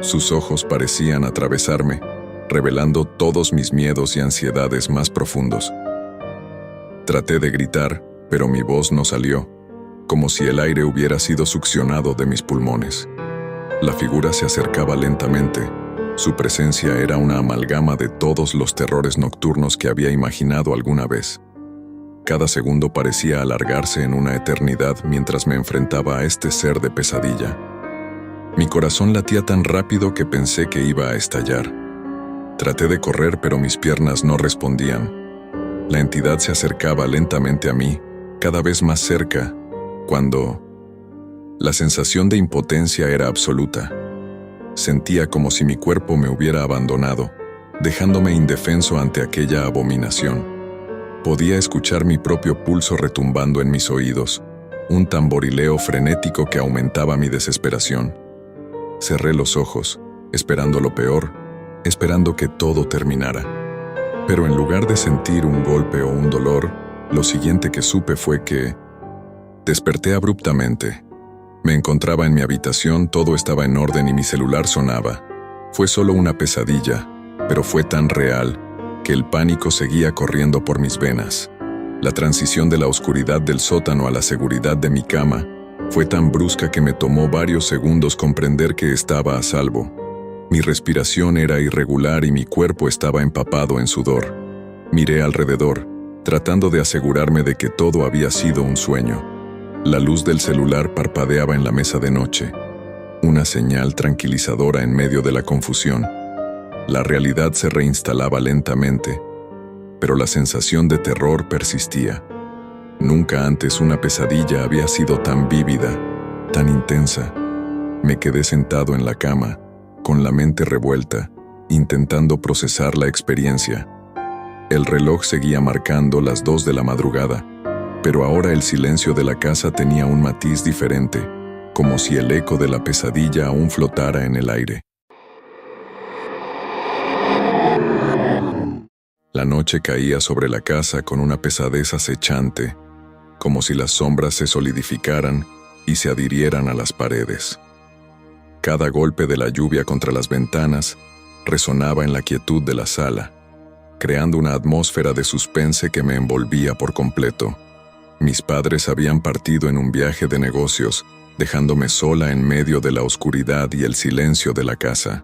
Sus ojos parecían atravesarme, revelando todos mis miedos y ansiedades más profundos. Traté de gritar, pero mi voz no salió, como si el aire hubiera sido succionado de mis pulmones. La figura se acercaba lentamente. Su presencia era una amalgama de todos los terrores nocturnos que había imaginado alguna vez. Cada segundo parecía alargarse en una eternidad mientras me enfrentaba a este ser de pesadilla. Mi corazón latía tan rápido que pensé que iba a estallar. Traté de correr, pero mis piernas no respondían. La entidad se acercaba lentamente a mí, cada vez más cerca, cuando la sensación de impotencia era absoluta. Sentía como si mi cuerpo me hubiera abandonado, dejándome indefenso ante aquella abominación. Podía escuchar mi propio pulso retumbando en mis oídos, un tamborileo frenético que aumentaba mi desesperación. Cerré los ojos, esperando lo peor, esperando que todo terminara. Pero en lugar de sentir un golpe o un dolor, lo siguiente que supe fue que desperté abruptamente. Me encontraba en mi habitación, todo estaba en orden y mi celular sonaba. Fue solo una pesadilla, pero fue tan real que el pánico seguía corriendo por mis venas. La transición de la oscuridad del sótano a la seguridad de mi cama fue tan brusca que me tomó varios segundos comprender que estaba a salvo. Mi respiración era irregular y mi cuerpo estaba empapado en sudor. Miré alrededor, tratando de asegurarme de que todo había sido un sueño. La luz del celular parpadeaba en la mesa de noche, una señal tranquilizadora en medio de la confusión. La realidad se reinstalaba lentamente, pero la sensación de terror persistía. Nunca antes una pesadilla había sido tan vívida, tan intensa. Me quedé sentado en la cama, con la mente revuelta, intentando procesar la experiencia. El reloj seguía marcando las 2 de la madrugada, pero ahora el silencio de la casa tenía un matiz diferente, como si el eco de la pesadilla aún flotara en el aire. La noche caía sobre la casa con una pesadez acechante, como si las sombras se solidificaran y se adhirieran a las paredes. Cada golpe de la lluvia contra las ventanas resonaba en la quietud de la sala, creando una atmósfera de suspense que me envolvía por completo. Mis padres habían partido en un viaje de negocios, dejándome sola en medio de la oscuridad y el silencio de la casa.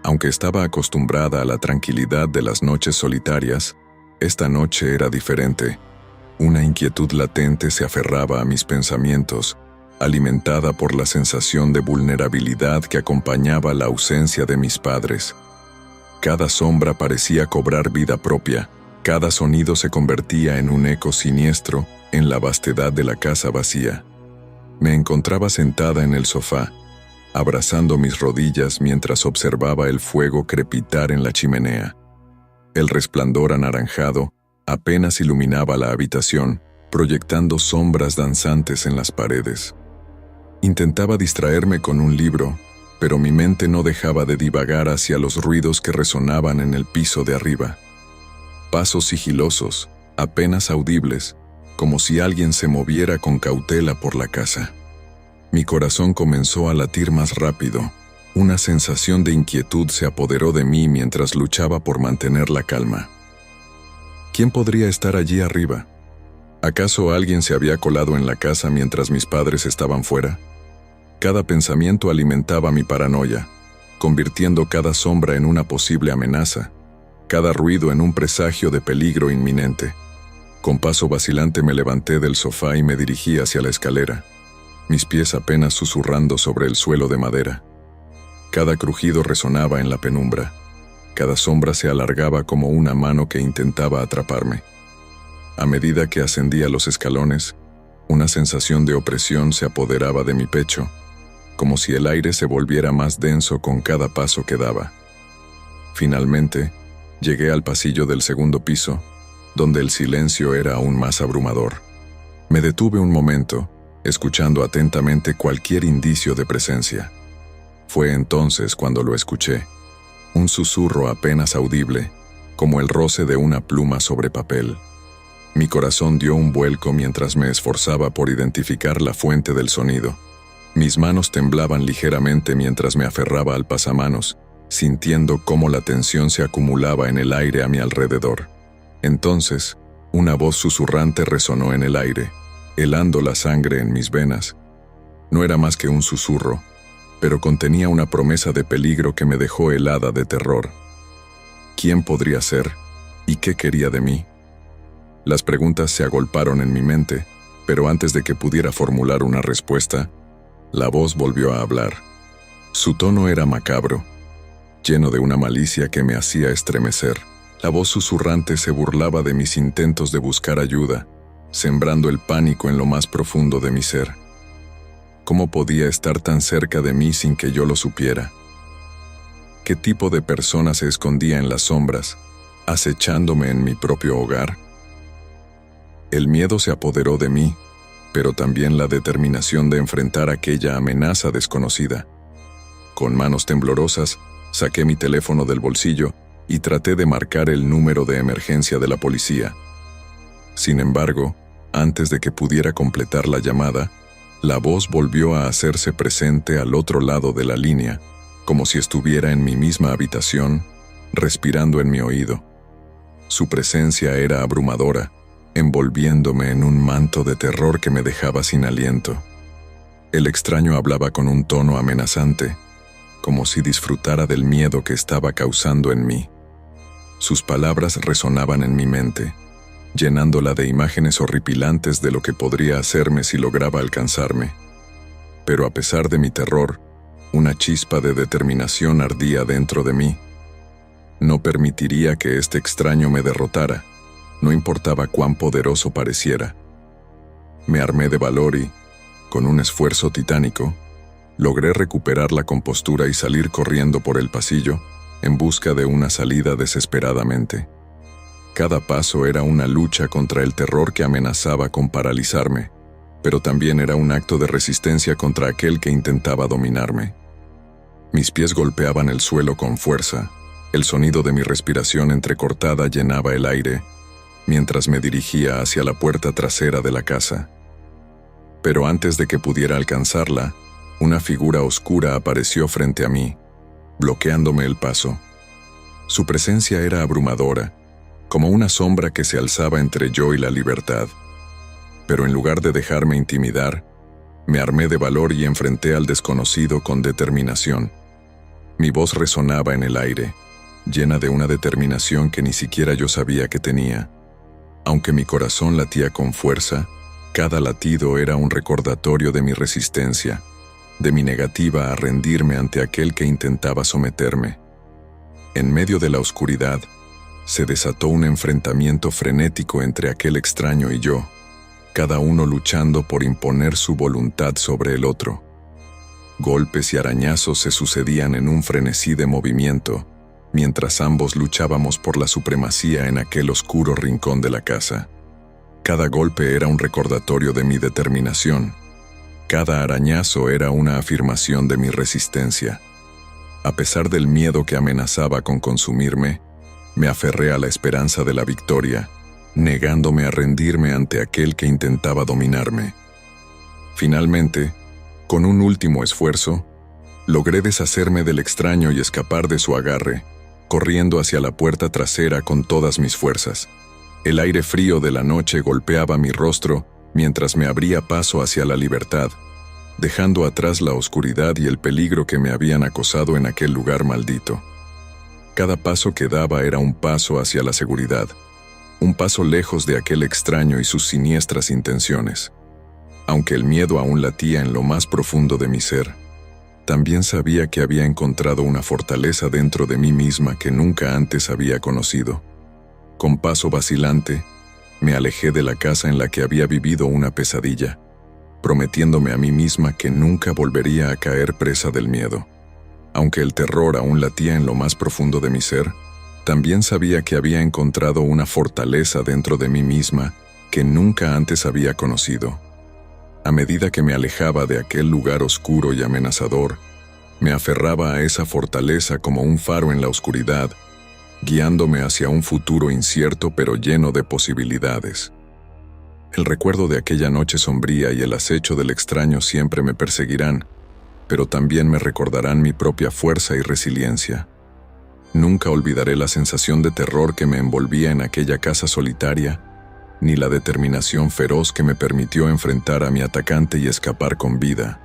Aunque estaba acostumbrada a la tranquilidad de las noches solitarias, esta noche era diferente. Una inquietud latente se aferraba a mis pensamientos, alimentada por la sensación de vulnerabilidad que acompañaba la ausencia de mis padres. Cada sombra parecía cobrar vida propia, cada sonido se convertía en un eco siniestro en la vastedad de la casa vacía. Me encontraba sentada en el sofá, abrazando mis rodillas mientras observaba el fuego crepitar en la chimenea. El resplandor anaranjado apenas iluminaba la habitación, proyectando sombras danzantes en las paredes. Intentaba distraerme con un libro, pero mi mente no dejaba de divagar hacia los ruidos que resonaban en el piso de arriba. Pasos sigilosos, apenas audibles, como si alguien se moviera con cautela por la casa. Mi corazón comenzó a latir más rápido. Una sensación de inquietud se apoderó de mí mientras luchaba por mantener la calma. ¿Quién podría estar allí arriba? ¿Acaso alguien se había colado en la casa mientras mis padres estaban fuera? Cada pensamiento alimentaba mi paranoia, convirtiendo cada sombra en una posible amenaza, cada ruido en un presagio de peligro inminente. Con paso vacilante me levanté del sofá y me dirigí hacia la escalera, mis pies apenas susurrando sobre el suelo de madera. Cada crujido resonaba en la penumbra, cada sombra se alargaba como una mano que intentaba atraparme. A medida que ascendía los escalones, una sensación de opresión se apoderaba de mi pecho, como si el aire se volviera más denso con cada paso que daba. Finalmente, llegué al pasillo del segundo piso, donde el silencio era aún más abrumador. Me detuve un momento, escuchando atentamente cualquier indicio de presencia. Fue entonces cuando lo escuché, un susurro apenas audible, como el roce de una pluma sobre papel. Mi corazón dio un vuelco mientras me esforzaba por identificar la fuente del sonido. Mis manos temblaban ligeramente mientras me aferraba al pasamanos, sintiendo cómo la tensión se acumulaba en el aire a mi alrededor. Entonces, una voz susurrante resonó en el aire, helando la sangre en mis venas. No era más que un susurro, pero contenía una promesa de peligro que me dejó helada de terror. ¿Quién podría ser? ¿Y qué quería de mí? Las preguntas se agolparon en mi mente, pero antes de que pudiera formular una respuesta, la voz volvió a hablar. Su tono era macabro, lleno de una malicia que me hacía estremecer. La voz susurrante se burlaba de mis intentos de buscar ayuda, sembrando el pánico en lo más profundo de mi ser. ¿Cómo podía estar tan cerca de mí sin que yo lo supiera? ¿Qué tipo de persona se escondía en las sombras, acechándome en mi propio hogar? El miedo se apoderó de mí, pero también la determinación de enfrentar aquella amenaza desconocida. Con manos temblorosas, saqué mi teléfono del bolsillo y traté de marcar el número de emergencia de la policía. Sin embargo, antes de que pudiera completar la llamada, la voz volvió a hacerse presente al otro lado de la línea, como si estuviera en mi misma habitación, respirando en mi oído. Su presencia era abrumadora, envolviéndome en un manto de terror que me dejaba sin aliento. El extraño hablaba con un tono amenazante, como si disfrutara del miedo que estaba causando en mí. Sus palabras resonaban en mi mente, llenándola de imágenes horripilantes de lo que podría hacerme si lograba alcanzarme. Pero a pesar de mi terror, una chispa de determinación ardía dentro de mí. No permitiría que este extraño me derrotara, no importaba cuán poderoso pareciera. Me armé de valor y, con un esfuerzo titánico, logré recuperar la compostura y salir corriendo por el pasillo en busca de una salida desesperadamente. Cada paso era una lucha contra el terror que amenazaba con paralizarme, pero también era un acto de resistencia contra aquel que intentaba dominarme. Mis pies golpeaban el suelo con fuerza, el sonido de mi respiración entrecortada llenaba el aire, mientras me dirigía hacia la puerta trasera de la casa. Pero antes de que pudiera alcanzarla, una figura oscura apareció frente a mí, bloqueándome el paso. Su presencia era abrumadora, como una sombra que se alzaba entre yo y la libertad. Pero en lugar de dejarme intimidar, me armé de valor y enfrenté al desconocido con determinación. Mi voz resonaba en el aire, llena de una determinación que ni siquiera yo sabía que tenía. Aunque mi corazón latía con fuerza, cada latido era un recordatorio de mi resistencia, de mi negativa a rendirme ante aquel que intentaba someterme. En medio de la oscuridad, se desató un enfrentamiento frenético entre aquel extraño y yo, cada uno luchando por imponer su voluntad sobre el otro. Golpes y arañazos se sucedían en un frenesí de movimiento, mientras ambos luchábamos por la supremacía en aquel oscuro rincón de la casa. Cada golpe era un recordatorio de mi determinación. Cada arañazo era una afirmación de mi resistencia. A pesar del miedo que amenazaba con consumirme, me aferré a la esperanza de la victoria, negándome a rendirme ante aquel que intentaba dominarme. Finalmente, con un último esfuerzo, logré deshacerme del extraño y escapar de su agarre, corriendo hacia la puerta trasera con todas mis fuerzas. El aire frío de la noche golpeaba mi rostro mientras me abría paso hacia la libertad, dejando atrás la oscuridad y el peligro que me habían acosado en aquel lugar maldito. Cada paso que daba era un paso hacia la seguridad, un paso lejos de aquel extraño y sus siniestras intenciones. Aunque el miedo aún latía en lo más profundo de mi ser, también sabía que había encontrado una fortaleza dentro de mí misma que nunca antes había conocido. Con paso vacilante, me alejé de la casa en la que había vivido una pesadilla, prometiéndome a mí misma que nunca volvería a caer presa del miedo. Aunque el terror aún latía en lo más profundo de mi ser, también sabía que había encontrado una fortaleza dentro de mí misma que nunca antes había conocido. A medida que me alejaba de aquel lugar oscuro y amenazador, me aferraba a esa fortaleza como un faro en la oscuridad, guiándome hacia un futuro incierto pero lleno de posibilidades. El recuerdo de aquella noche sombría y el acecho del extraño siempre me perseguirán, pero también me recordarán mi propia fuerza y resiliencia. Nunca olvidaré la sensación de terror que me envolvía en aquella casa solitaria, ni la determinación feroz que me permitió enfrentar a mi atacante y escapar con vida.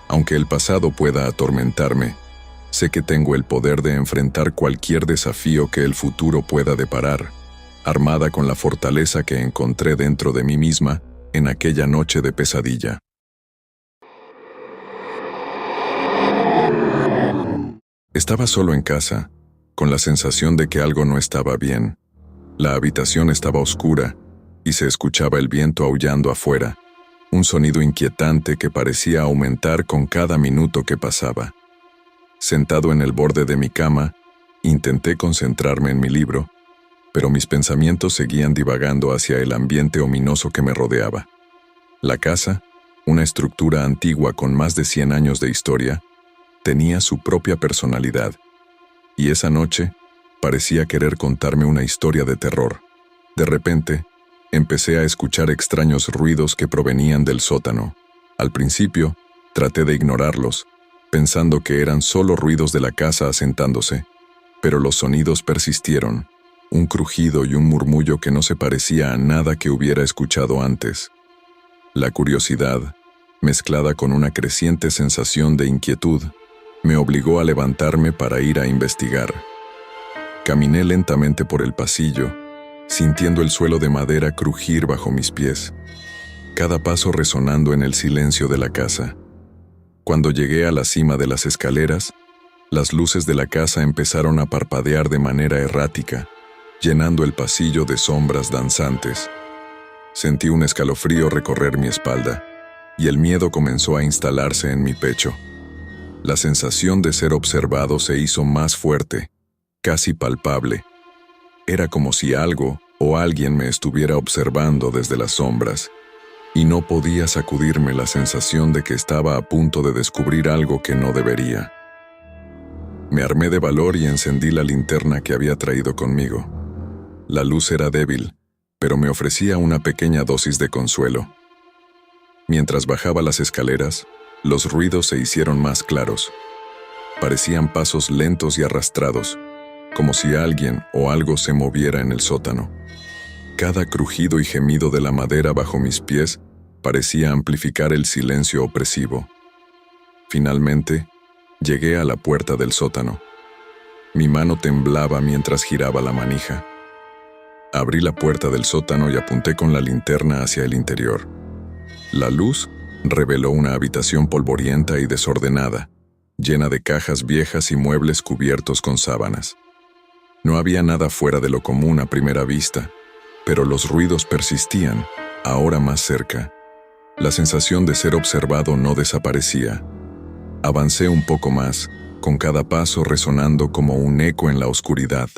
Aunque el pasado pueda atormentarme, sé que tengo el poder de enfrentar cualquier desafío que el futuro pueda deparar, armada con la fortaleza que encontré dentro de mí misma en aquella noche de pesadilla. Estaba solo en casa, con la sensación de que algo no estaba bien. La habitación estaba oscura y se escuchaba el viento aullando afuera, un sonido inquietante que parecía aumentar con cada minuto que pasaba. Sentado en el borde de mi cama, intenté concentrarme en mi libro, pero mis pensamientos seguían divagando hacia el ambiente ominoso que me rodeaba. La casa, una estructura antigua con más de 100 años de historia, tenía su propia personalidad, y esa noche parecía querer contarme una historia de terror. De repente, empecé a escuchar extraños ruidos que provenían del sótano. Al principio, traté de ignorarlos, pensando que eran solo ruidos de la casa asentándose, pero los sonidos persistieron, un crujido y un murmullo que no se parecía a nada que hubiera escuchado antes. La curiosidad, mezclada con una creciente sensación de inquietud, me obligó a levantarme para ir a investigar. Caminé lentamente por el pasillo, sintiendo el suelo de madera crujir bajo mis pies, cada paso resonando en el silencio de la casa. Cuando llegué a la cima de las escaleras, las luces de la casa empezaron a parpadear de manera errática, llenando el pasillo de sombras danzantes. Sentí un escalofrío recorrer mi espalda, y el miedo comenzó a instalarse en mi pecho. La sensación de ser observado se hizo más fuerte, casi palpable. Era como si algo o alguien me estuviera observando desde las sombras, y no podía sacudirme la sensación de que estaba a punto de descubrir algo que no debería. Me armé de valor y encendí la linterna que había traído conmigo. La luz era débil, pero me ofrecía una pequeña dosis de consuelo. Mientras bajaba las escaleras, los ruidos se hicieron más claros. Parecían pasos lentos y arrastrados, como si alguien o algo se moviera en el sótano. Cada crujido y gemido de la madera bajo mis pies parecía amplificar el silencio opresivo. Finalmente, llegué a la puerta del sótano. Mi mano temblaba mientras giraba la manija. Abrí la puerta del sótano y apunté con la linterna hacia el interior. La luz reveló una habitación polvorienta y desordenada, llena de cajas viejas y muebles cubiertos con sábanas. No había nada fuera de lo común a primera vista, pero los ruidos persistían, ahora más cerca. La sensación de ser observado no desaparecía. Avancé un poco más, con cada paso resonando como un eco en la oscuridad.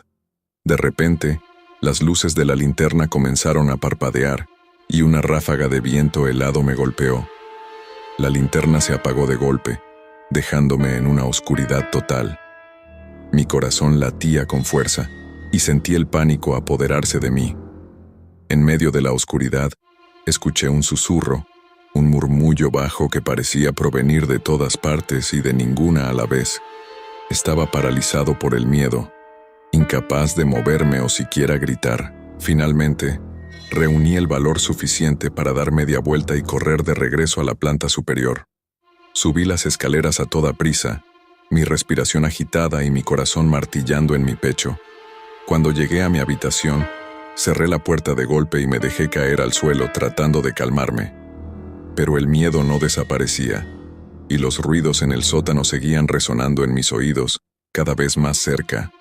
De repente, las luces de la linterna comenzaron a parpadear, y una ráfaga de viento helado me golpeó. La linterna se apagó de golpe, dejándome en una oscuridad total. Mi corazón latía con fuerza, y sentí el pánico apoderarse de mí. En medio de la oscuridad, escuché un susurro, un murmullo bajo que parecía provenir de todas partes y de ninguna a la vez. Estaba paralizado por el miedo, incapaz de moverme o siquiera gritar. Finalmente, reuní el valor suficiente para dar media vuelta y correr de regreso a la planta superior. Subí las escaleras a toda prisa, mi respiración agitada y mi corazón martillando en mi pecho. Cuando llegué a mi habitación, cerré la puerta de golpe y me dejé caer al suelo tratando de calmarme. Pero el miedo no desaparecía, y los ruidos en el sótano seguían resonando en mis oídos, cada vez más cerca.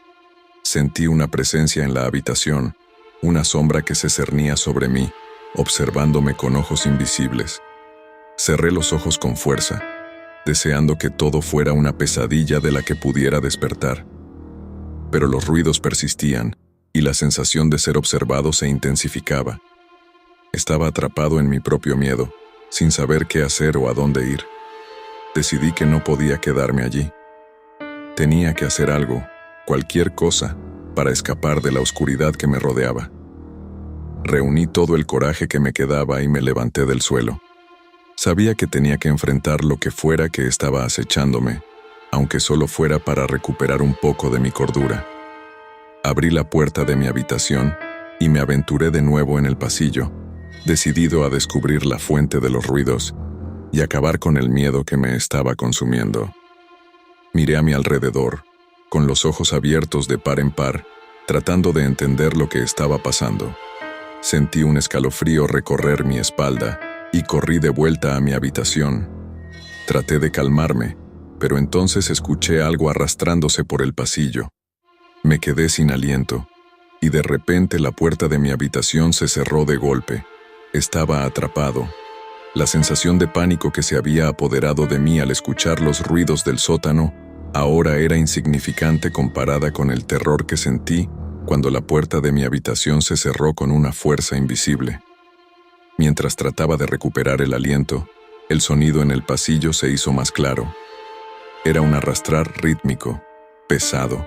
Sentí una presencia en la habitación, una sombra que se cernía sobre mí, observándome con ojos invisibles. Cerré los ojos con fuerza, deseando que todo fuera una pesadilla de la que pudiera despertar. Pero los ruidos persistían, y la sensación de ser observado se intensificaba. Estaba atrapado en mi propio miedo, sin saber qué hacer o a dónde ir. Decidí que no podía quedarme allí. Tenía que hacer algo, cualquier cosa, para escapar de la oscuridad que me rodeaba. Reuní todo el coraje que me quedaba y me levanté del suelo. Sabía que tenía que enfrentar lo que fuera que estaba acechándome, aunque solo fuera para recuperar un poco de mi cordura. Abrí la puerta de mi habitación y me aventuré de nuevo en el pasillo, decidido a descubrir la fuente de los ruidos y acabar con el miedo que me estaba consumiendo. Miré a mi alrededor, con los ojos abiertos de par en par, tratando de entender lo que estaba pasando. Sentí un escalofrío recorrer mi espalda y corrí de vuelta a mi habitación. Traté de calmarme, pero entonces escuché algo arrastrándose por el pasillo. Me quedé sin aliento, y de repente la puerta de mi habitación se cerró de golpe. Estaba atrapado. La sensación de pánico que se había apoderado de mí al escuchar los ruidos del sótano ahora era insignificante comparada con el terror que sentí cuando la puerta de mi habitación se cerró con una fuerza invisible. Mientras trataba de recuperar el aliento, el sonido en el pasillo se hizo más claro. Era un arrastrar rítmico, pesado,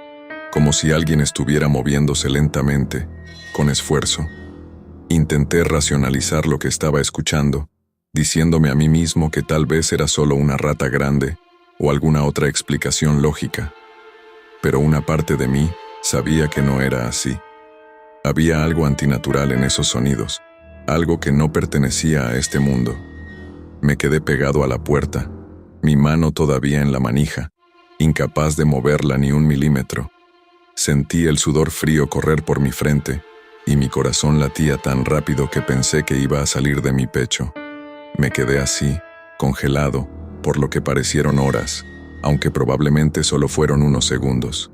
como si alguien estuviera moviéndose lentamente, con esfuerzo. Intenté racionalizar lo que estaba escuchando, diciéndome a mí mismo que tal vez era solo una rata grande o alguna otra explicación lógica. Pero una parte de mí sabía que no era así. Había algo antinatural en esos sonidos, algo que no pertenecía a este mundo. Me quedé pegado a la puerta, mi mano todavía en la manija, incapaz de moverla ni un milímetro. Sentí el sudor frío correr por mi frente, y mi corazón latía tan rápido que pensé que iba a salir de mi pecho. Me quedé así, congelado, por lo que parecieron horas, aunque probablemente solo fueron unos segundos.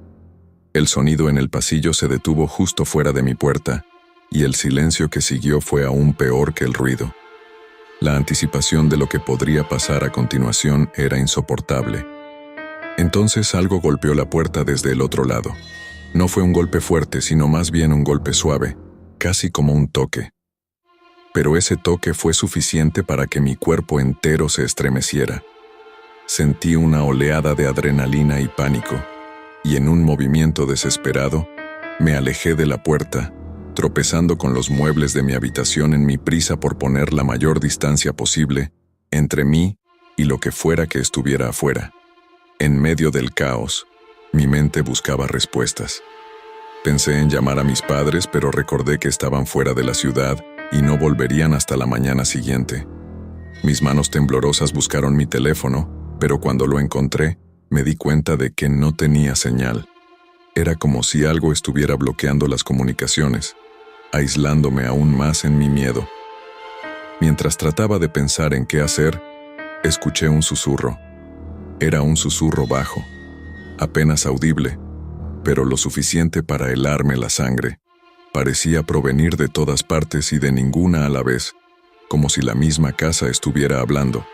El sonido en el pasillo se detuvo justo fuera de mi puerta, y el silencio que siguió fue aún peor que el ruido. La anticipación de lo que podría pasar a continuación era insoportable. Entonces algo golpeó la puerta desde el otro lado. No fue un golpe fuerte, sino más bien un golpe suave, casi como un toque. Pero ese toque fue suficiente para que mi cuerpo entero se estremeciera. Sentí una oleada de adrenalina y pánico, y en un movimiento desesperado, me alejé de la puerta, tropezando con los muebles de mi habitación en mi prisa por poner la mayor distancia posible entre mí y lo que fuera que estuviera afuera. En medio del caos, mi mente buscaba respuestas. Pensé en llamar a mis padres, pero recordé que estaban fuera de la ciudad y no volverían hasta la mañana siguiente. Mis manos temblorosas buscaron mi teléfono, pero cuando lo encontré, me di cuenta de que no tenía señal. Era como si algo estuviera bloqueando las comunicaciones, aislándome aún más en mi miedo. Mientras trataba de pensar en qué hacer, escuché un susurro. Era un susurro bajo, apenas audible, pero lo suficiente para helarme la sangre. Parecía provenir de todas partes y de ninguna a la vez, como si la misma casa estuviera hablando.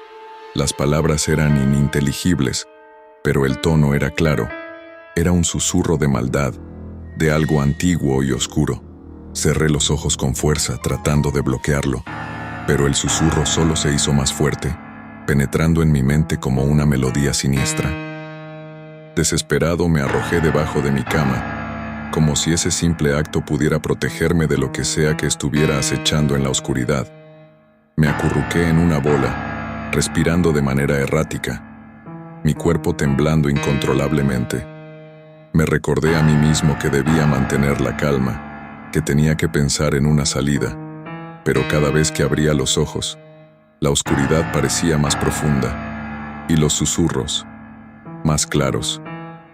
Las palabras eran ininteligibles, pero el tono era claro. Era un susurro de maldad, de algo antiguo y oscuro. Cerré los ojos con fuerza, tratando de bloquearlo, pero el susurro solo se hizo más fuerte, penetrando en mi mente como una melodía siniestra. Desesperado me arrojé debajo de mi cama, como si ese simple acto pudiera protegerme de lo que sea que estuviera acechando en la oscuridad. Me acurruqué en una bola, respirando de manera errática, mi cuerpo temblando incontrolablemente. Me recordé a mí mismo que debía mantener la calma, que tenía que pensar en una salida, pero cada vez que abría los ojos, la oscuridad parecía más profunda, y los susurros, más claros.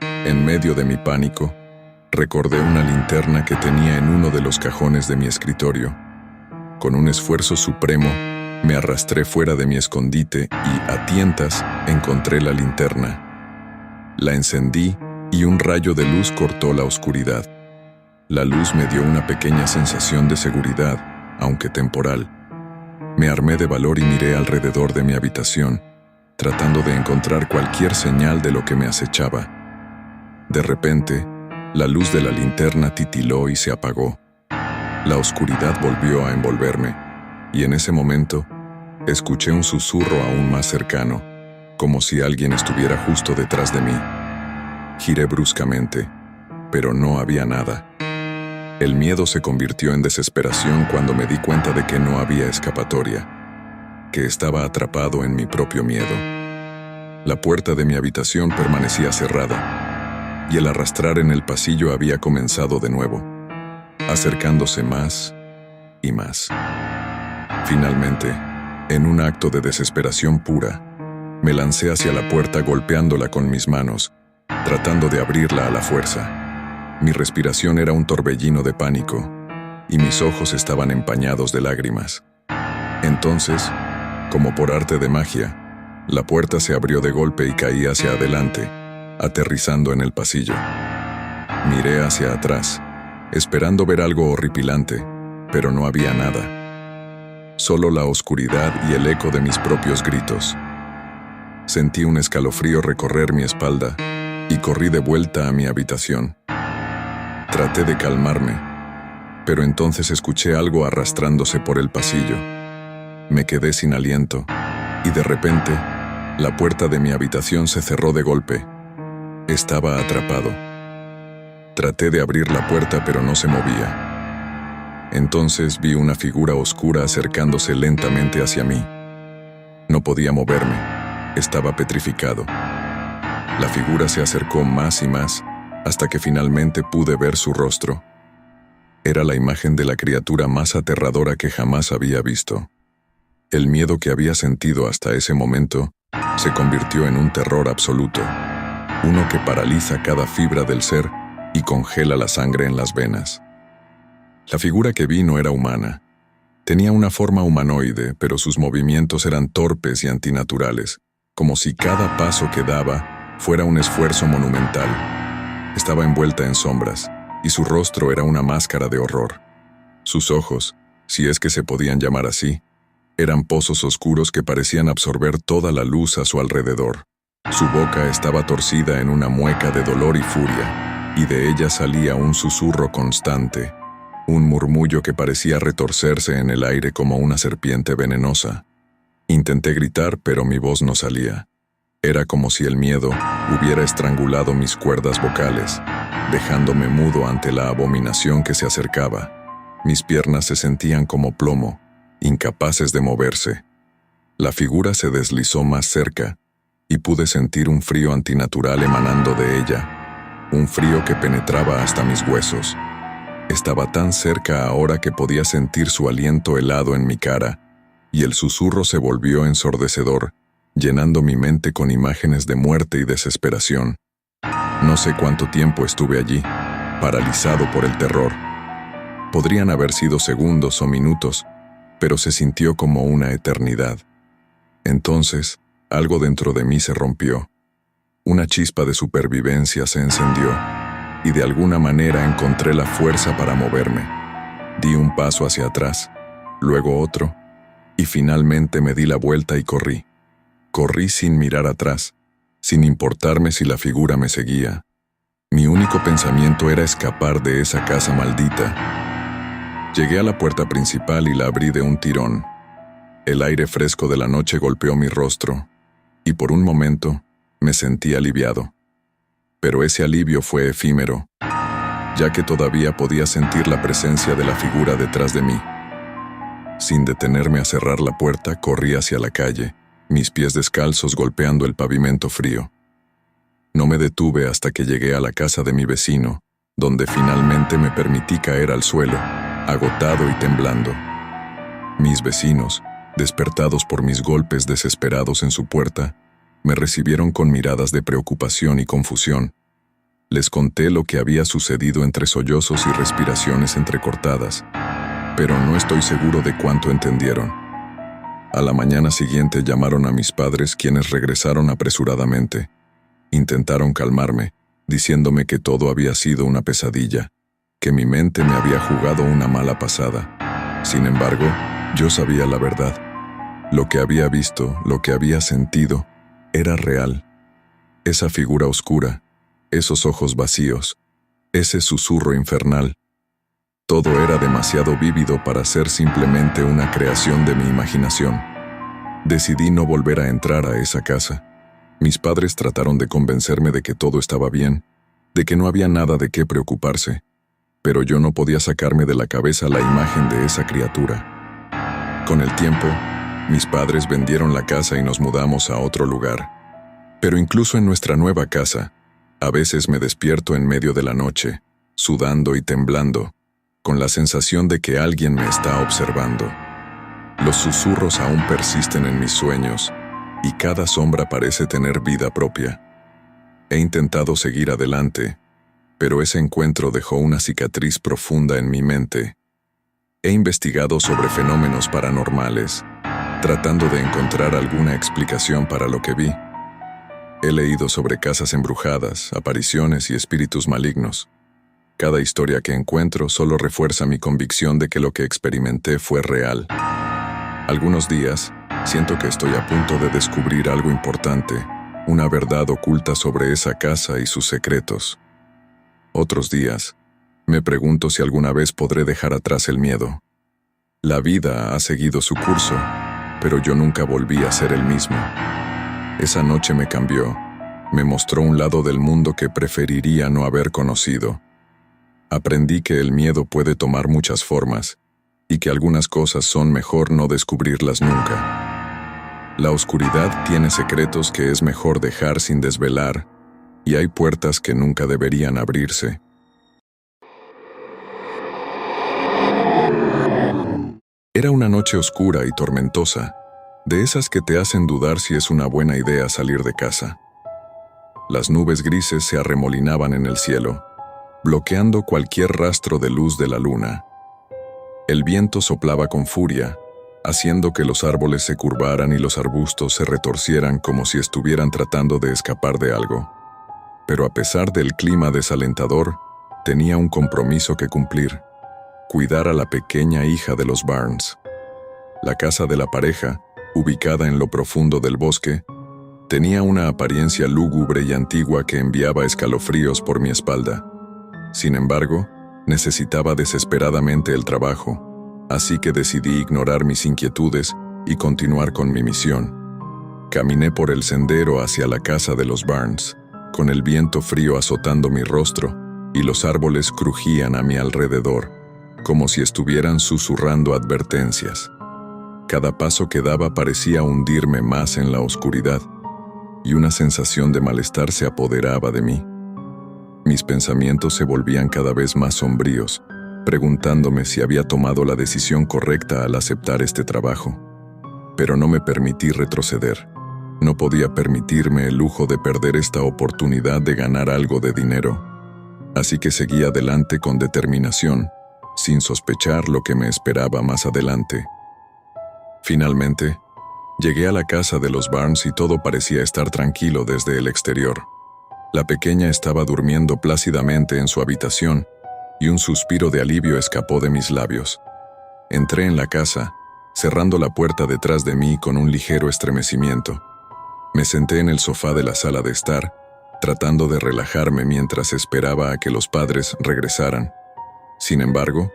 En medio de mi pánico, recordé una linterna que tenía en uno de los cajones de mi escritorio. Con un esfuerzo supremo, me arrastré fuera de mi escondite y, a tientas, encontré la linterna. La encendí y un rayo de luz cortó la oscuridad. La luz me dio una pequeña sensación de seguridad, aunque temporal. Me armé de valor y miré alrededor de mi habitación, tratando de encontrar cualquier señal de lo que me acechaba. De repente, la luz de la linterna titiló y se apagó. La oscuridad volvió a envolverme, y en ese momento, escuché un susurro aún más cercano, como si alguien estuviera justo detrás de mí. Giré bruscamente, pero no había nada. El miedo se convirtió en desesperación cuando me di cuenta de que no había escapatoria, que estaba atrapado en mi propio miedo. La puerta de mi habitación permanecía cerrada, y el arrastrar en el pasillo había comenzado de nuevo, acercándose más y más. Finalmente, en un acto de desesperación pura, me lancé hacia la puerta golpeándola con mis manos, tratando de abrirla a la fuerza. Mi respiración era un torbellino de pánico, y mis ojos estaban empañados de lágrimas. Entonces, como por arte de magia, la puerta se abrió de golpe y caí hacia adelante, aterrizando en el pasillo. Miré hacia atrás, esperando ver algo horripilante, pero no había nada. Solo la oscuridad y el eco de mis propios gritos. Sentí un escalofrío recorrer mi espalda y corrí de vuelta a mi habitación. Traté de calmarme, pero entonces escuché algo arrastrándose por el pasillo. Me quedé sin aliento, y de repente, la puerta de mi habitación se cerró de golpe. Estaba atrapado. Traté de abrir la puerta, pero no se movía. Entonces vi una figura oscura acercándose lentamente hacia mí. No podía moverme. Estaba petrificado. La figura se acercó más y más, hasta que finalmente pude ver su rostro. Era la imagen de la criatura más aterradora que jamás había visto. El miedo que había sentido hasta ese momento se convirtió en un terror absoluto, uno que paraliza cada fibra del ser y congela la sangre en las venas. La figura que vi no era humana. Tenía una forma humanoide, pero sus movimientos eran torpes y antinaturales, como si cada paso que daba fuera un esfuerzo monumental. Estaba envuelta en sombras, y su rostro era una máscara de horror. Sus ojos, si es que se podían llamar así, eran pozos oscuros que parecían absorber toda la luz a su alrededor. Su boca estaba torcida en una mueca de dolor y furia, y de ella salía un susurro constante, un murmullo que parecía retorcerse en el aire como una serpiente venenosa. Intenté gritar, pero mi voz no salía. Era como si el miedo hubiera estrangulado mis cuerdas vocales, dejándome mudo ante la abominación que se acercaba. Mis piernas se sentían como plomo, incapaces de moverse. La figura se deslizó más cerca, y pude sentir un frío antinatural emanando de ella, un frío que penetraba hasta mis huesos. Estaba tan cerca ahora que podía sentir su aliento helado en mi cara, y el susurro se volvió ensordecedor, llenando mi mente con imágenes de muerte y desesperación. No sé cuánto tiempo estuve allí, paralizado por el terror. Podrían haber sido segundos o minutos, pero se sintió como una eternidad. Entonces, algo dentro de mí se rompió. Una chispa de supervivencia se encendió, y de alguna manera encontré la fuerza para moverme. Di un paso hacia atrás, luego otro, y finalmente me di la vuelta y corrí. Corrí sin mirar atrás, sin importarme si la figura me seguía. Mi único pensamiento era escapar de esa casa maldita. Llegué a la puerta principal y la abrí de un tirón. El aire fresco de la noche golpeó mi rostro, y por un momento me sentí aliviado. Pero ese alivio fue efímero, ya que todavía podía sentir la presencia de la figura detrás de mí. Sin detenerme a cerrar la puerta, corrí hacia la calle, mis pies descalzos golpeando el pavimento frío. No me detuve hasta que llegué a la casa de mi vecino, donde finalmente me permití caer al suelo, agotado y temblando. Mis vecinos, despertados por mis golpes desesperados en su puerta, me recibieron con miradas de preocupación y confusión. Les conté lo que había sucedido entre sollozos y respiraciones entrecortadas, pero no estoy seguro de cuánto entendieron. A la mañana siguiente llamaron a mis padres, quienes regresaron apresuradamente. Intentaron calmarme, diciéndome que todo había sido una pesadilla, que mi mente me había jugado una mala pasada. Sin embargo, yo sabía la verdad. Lo que había visto, lo que había sentido, era real. Esa figura oscura, esos ojos vacíos, ese susurro infernal. Todo era demasiado vívido para ser simplemente una creación de mi imaginación. Decidí no volver a entrar a esa casa. Mis padres trataron de convencerme de que todo estaba bien, de que no había nada de qué preocuparse, pero yo no podía sacarme de la cabeza la imagen de esa criatura. Con el tiempo, mis padres vendieron la casa y nos mudamos a otro lugar. Pero incluso en nuestra nueva casa, a veces me despierto en medio de la noche, sudando y temblando, con la sensación de que alguien me está observando. Los susurros aún persisten en mis sueños, y cada sombra parece tener vida propia. He intentado seguir adelante, pero ese encuentro dejó una cicatriz profunda en mi mente. He investigado sobre fenómenos paranormales, tratando de encontrar alguna explicación para lo que vi. He leído sobre casas embrujadas, apariciones y espíritus malignos. Cada historia que encuentro solo refuerza mi convicción de que lo que experimenté fue real. Algunos días, siento que estoy a punto de descubrir algo importante, una verdad oculta sobre esa casa y sus secretos. Otros días, me pregunto si alguna vez podré dejar atrás el miedo. La vida ha seguido su curso, pero yo nunca volví a ser el mismo. Esa noche me cambió, me mostró un lado del mundo que preferiría no haber conocido. Aprendí que el miedo puede tomar muchas formas, y que algunas cosas son mejor no descubrirlas nunca. La oscuridad tiene secretos que es mejor dejar sin desvelar, y hay puertas que nunca deberían abrirse. Era una noche oscura y tormentosa, de esas que te hacen dudar si es una buena idea salir de casa. Las nubes grises se arremolinaban en el cielo, bloqueando cualquier rastro de luz de la luna, El viento soplaba con furia, haciendo que los árboles se curvaran y los arbustos se retorcieran como si estuvieran tratando de escapar de algo. Pero a pesar del clima desalentador, tenía un compromiso que cumplir: cuidar a la pequeña hija de los Barnes. La casa de la pareja, ubicada en lo profundo del bosque, tenía una apariencia lúgubre y antigua que enviaba escalofríos por mi espalda. Sin embargo, necesitaba desesperadamente el trabajo, así que decidí ignorar mis inquietudes y continuar con mi misión. Caminé por el sendero hacia la casa de los Barnes, con el viento frío azotando mi rostro y los árboles crujían a mi alrededor, como si estuvieran susurrando advertencias. Cada paso que daba parecía hundirme más en la oscuridad, y una sensación de malestar se apoderaba de mí. Mis pensamientos se volvían cada vez más sombríos, preguntándome si había tomado la decisión correcta al aceptar este trabajo. Pero no me permití retroceder. No podía permitirme el lujo de perder esta oportunidad de ganar algo de dinero. Así que seguí adelante con determinación, sin sospechar lo que me esperaba más adelante. Finalmente, llegué a la casa de los Barnes y todo parecía estar tranquilo desde el exterior. La pequeña estaba durmiendo plácidamente en su habitación y un suspiro de alivio escapó de mis labios. Entré en la casa, cerrando la puerta detrás de mí con un ligero estremecimiento. Me senté en el sofá de la sala de estar, tratando de relajarme mientras esperaba a que los padres regresaran. Sin embargo,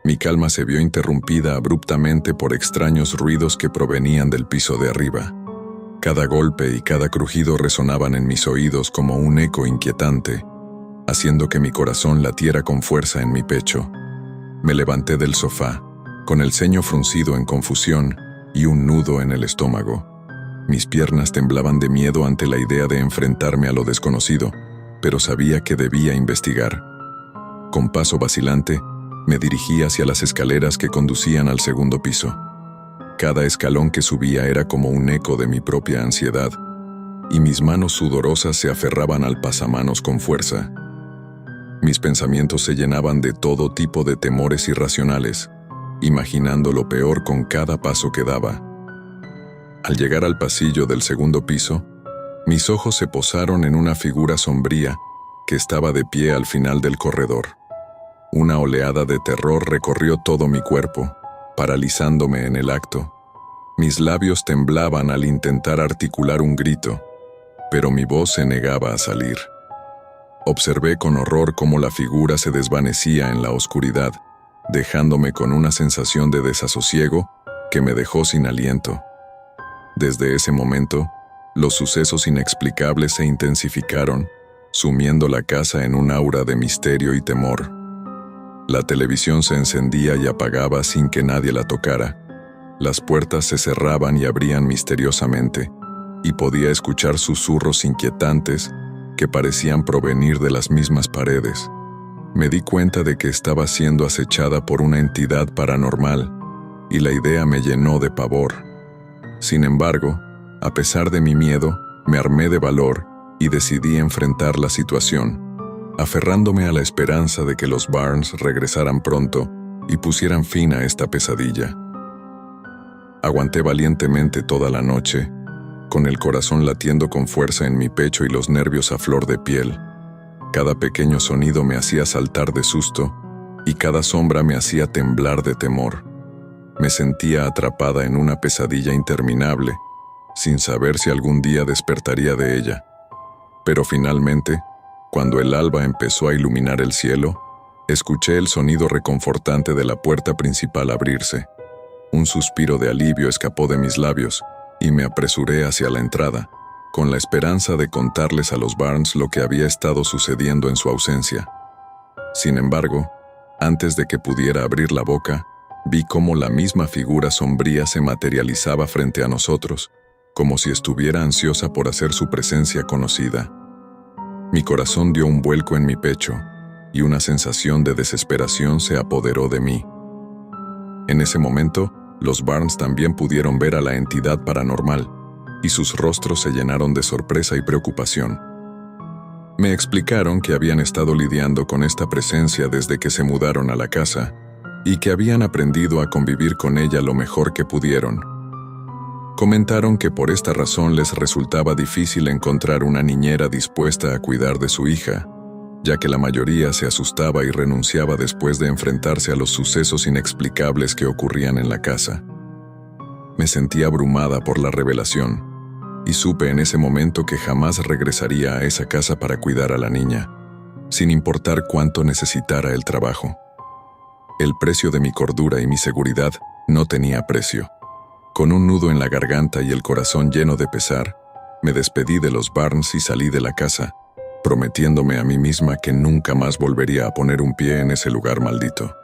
mi calma se vio interrumpida abruptamente por extraños ruidos que provenían del piso de arriba. Cada golpe y cada crujido resonaban en mis oídos como un eco inquietante, haciendo que mi corazón latiera con fuerza en mi pecho. Me levanté del sofá, con el ceño fruncido en confusión y un nudo en el estómago. Mis piernas temblaban de miedo ante la idea de enfrentarme a lo desconocido, pero sabía que debía investigar. Con paso vacilante, me dirigí hacia las escaleras que conducían al segundo piso. Cada escalón que subía era como un eco de mi propia ansiedad, y mis manos sudorosas se aferraban al pasamanos con fuerza. Mis pensamientos se llenaban de todo tipo de temores irracionales, imaginando lo peor con cada paso que daba. Al llegar al pasillo del segundo piso, mis ojos se posaron en una figura sombría que estaba de pie al final del corredor. Una oleada de terror recorrió todo mi cuerpo, paralizándome en el acto. Mis labios temblaban al intentar articular un grito, pero mi voz se negaba a salir. Observé con horror cómo la figura se desvanecía en la oscuridad, dejándome con una sensación de desasosiego que me dejó sin aliento. Desde ese momento, los sucesos inexplicables se intensificaron, sumiendo la casa en un aura de misterio y temor. La televisión se encendía y apagaba sin que nadie la tocara. Las puertas se cerraban y abrían misteriosamente, y podía escuchar susurros inquietantes que parecían provenir de las mismas paredes. Me di cuenta de que estaba siendo acechada por una entidad paranormal, y la idea me llenó de pavor. Sin embargo, a pesar de mi miedo, me armé de valor y decidí enfrentar la situación, aferrándome a la esperanza de que los Barnes regresaran pronto y pusieran fin a esta pesadilla. Aguanté valientemente toda la noche, con el corazón latiendo con fuerza en mi pecho y los nervios a flor de piel. Cada pequeño sonido me hacía saltar de susto y cada sombra me hacía temblar de temor. Me sentía atrapada en una pesadilla interminable, sin saber si algún día despertaría de ella. Pero finalmente, cuando el alba empezó a iluminar el cielo, escuché el sonido reconfortante de la puerta principal abrirse. Un suspiro de alivio escapó de mis labios y me apresuré hacia la entrada, con la esperanza de contarles a los Barnes lo que había estado sucediendo en su ausencia. Sin embargo, antes de que pudiera abrir la boca, vi cómo la misma figura sombría se materializaba frente a nosotros, como si estuviera ansiosa por hacer su presencia conocida. Mi corazón dio un vuelco en mi pecho, y una sensación de desesperación se apoderó de mí. En ese momento, los Barnes también pudieron ver a la entidad paranormal, y sus rostros se llenaron de sorpresa y preocupación. Me explicaron que habían estado lidiando con esta presencia desde que se mudaron a la casa, y que habían aprendido a convivir con ella lo mejor que pudieron. Comentaron que por esta razón les resultaba difícil encontrar una niñera dispuesta a cuidar de su hija, ya que la mayoría se asustaba y renunciaba después de enfrentarse a los sucesos inexplicables que ocurrían en la casa. Me sentí abrumada por la revelación, y supe en ese momento que jamás regresaría a esa casa para cuidar a la niña, sin importar cuánto necesitara el trabajo. El precio de mi cordura y mi seguridad no tenía precio. Con un nudo en la garganta y el corazón lleno de pesar, me despedí de los Barnes y salí de la casa, prometiéndome a mí misma que nunca más volvería a poner un pie en ese lugar maldito.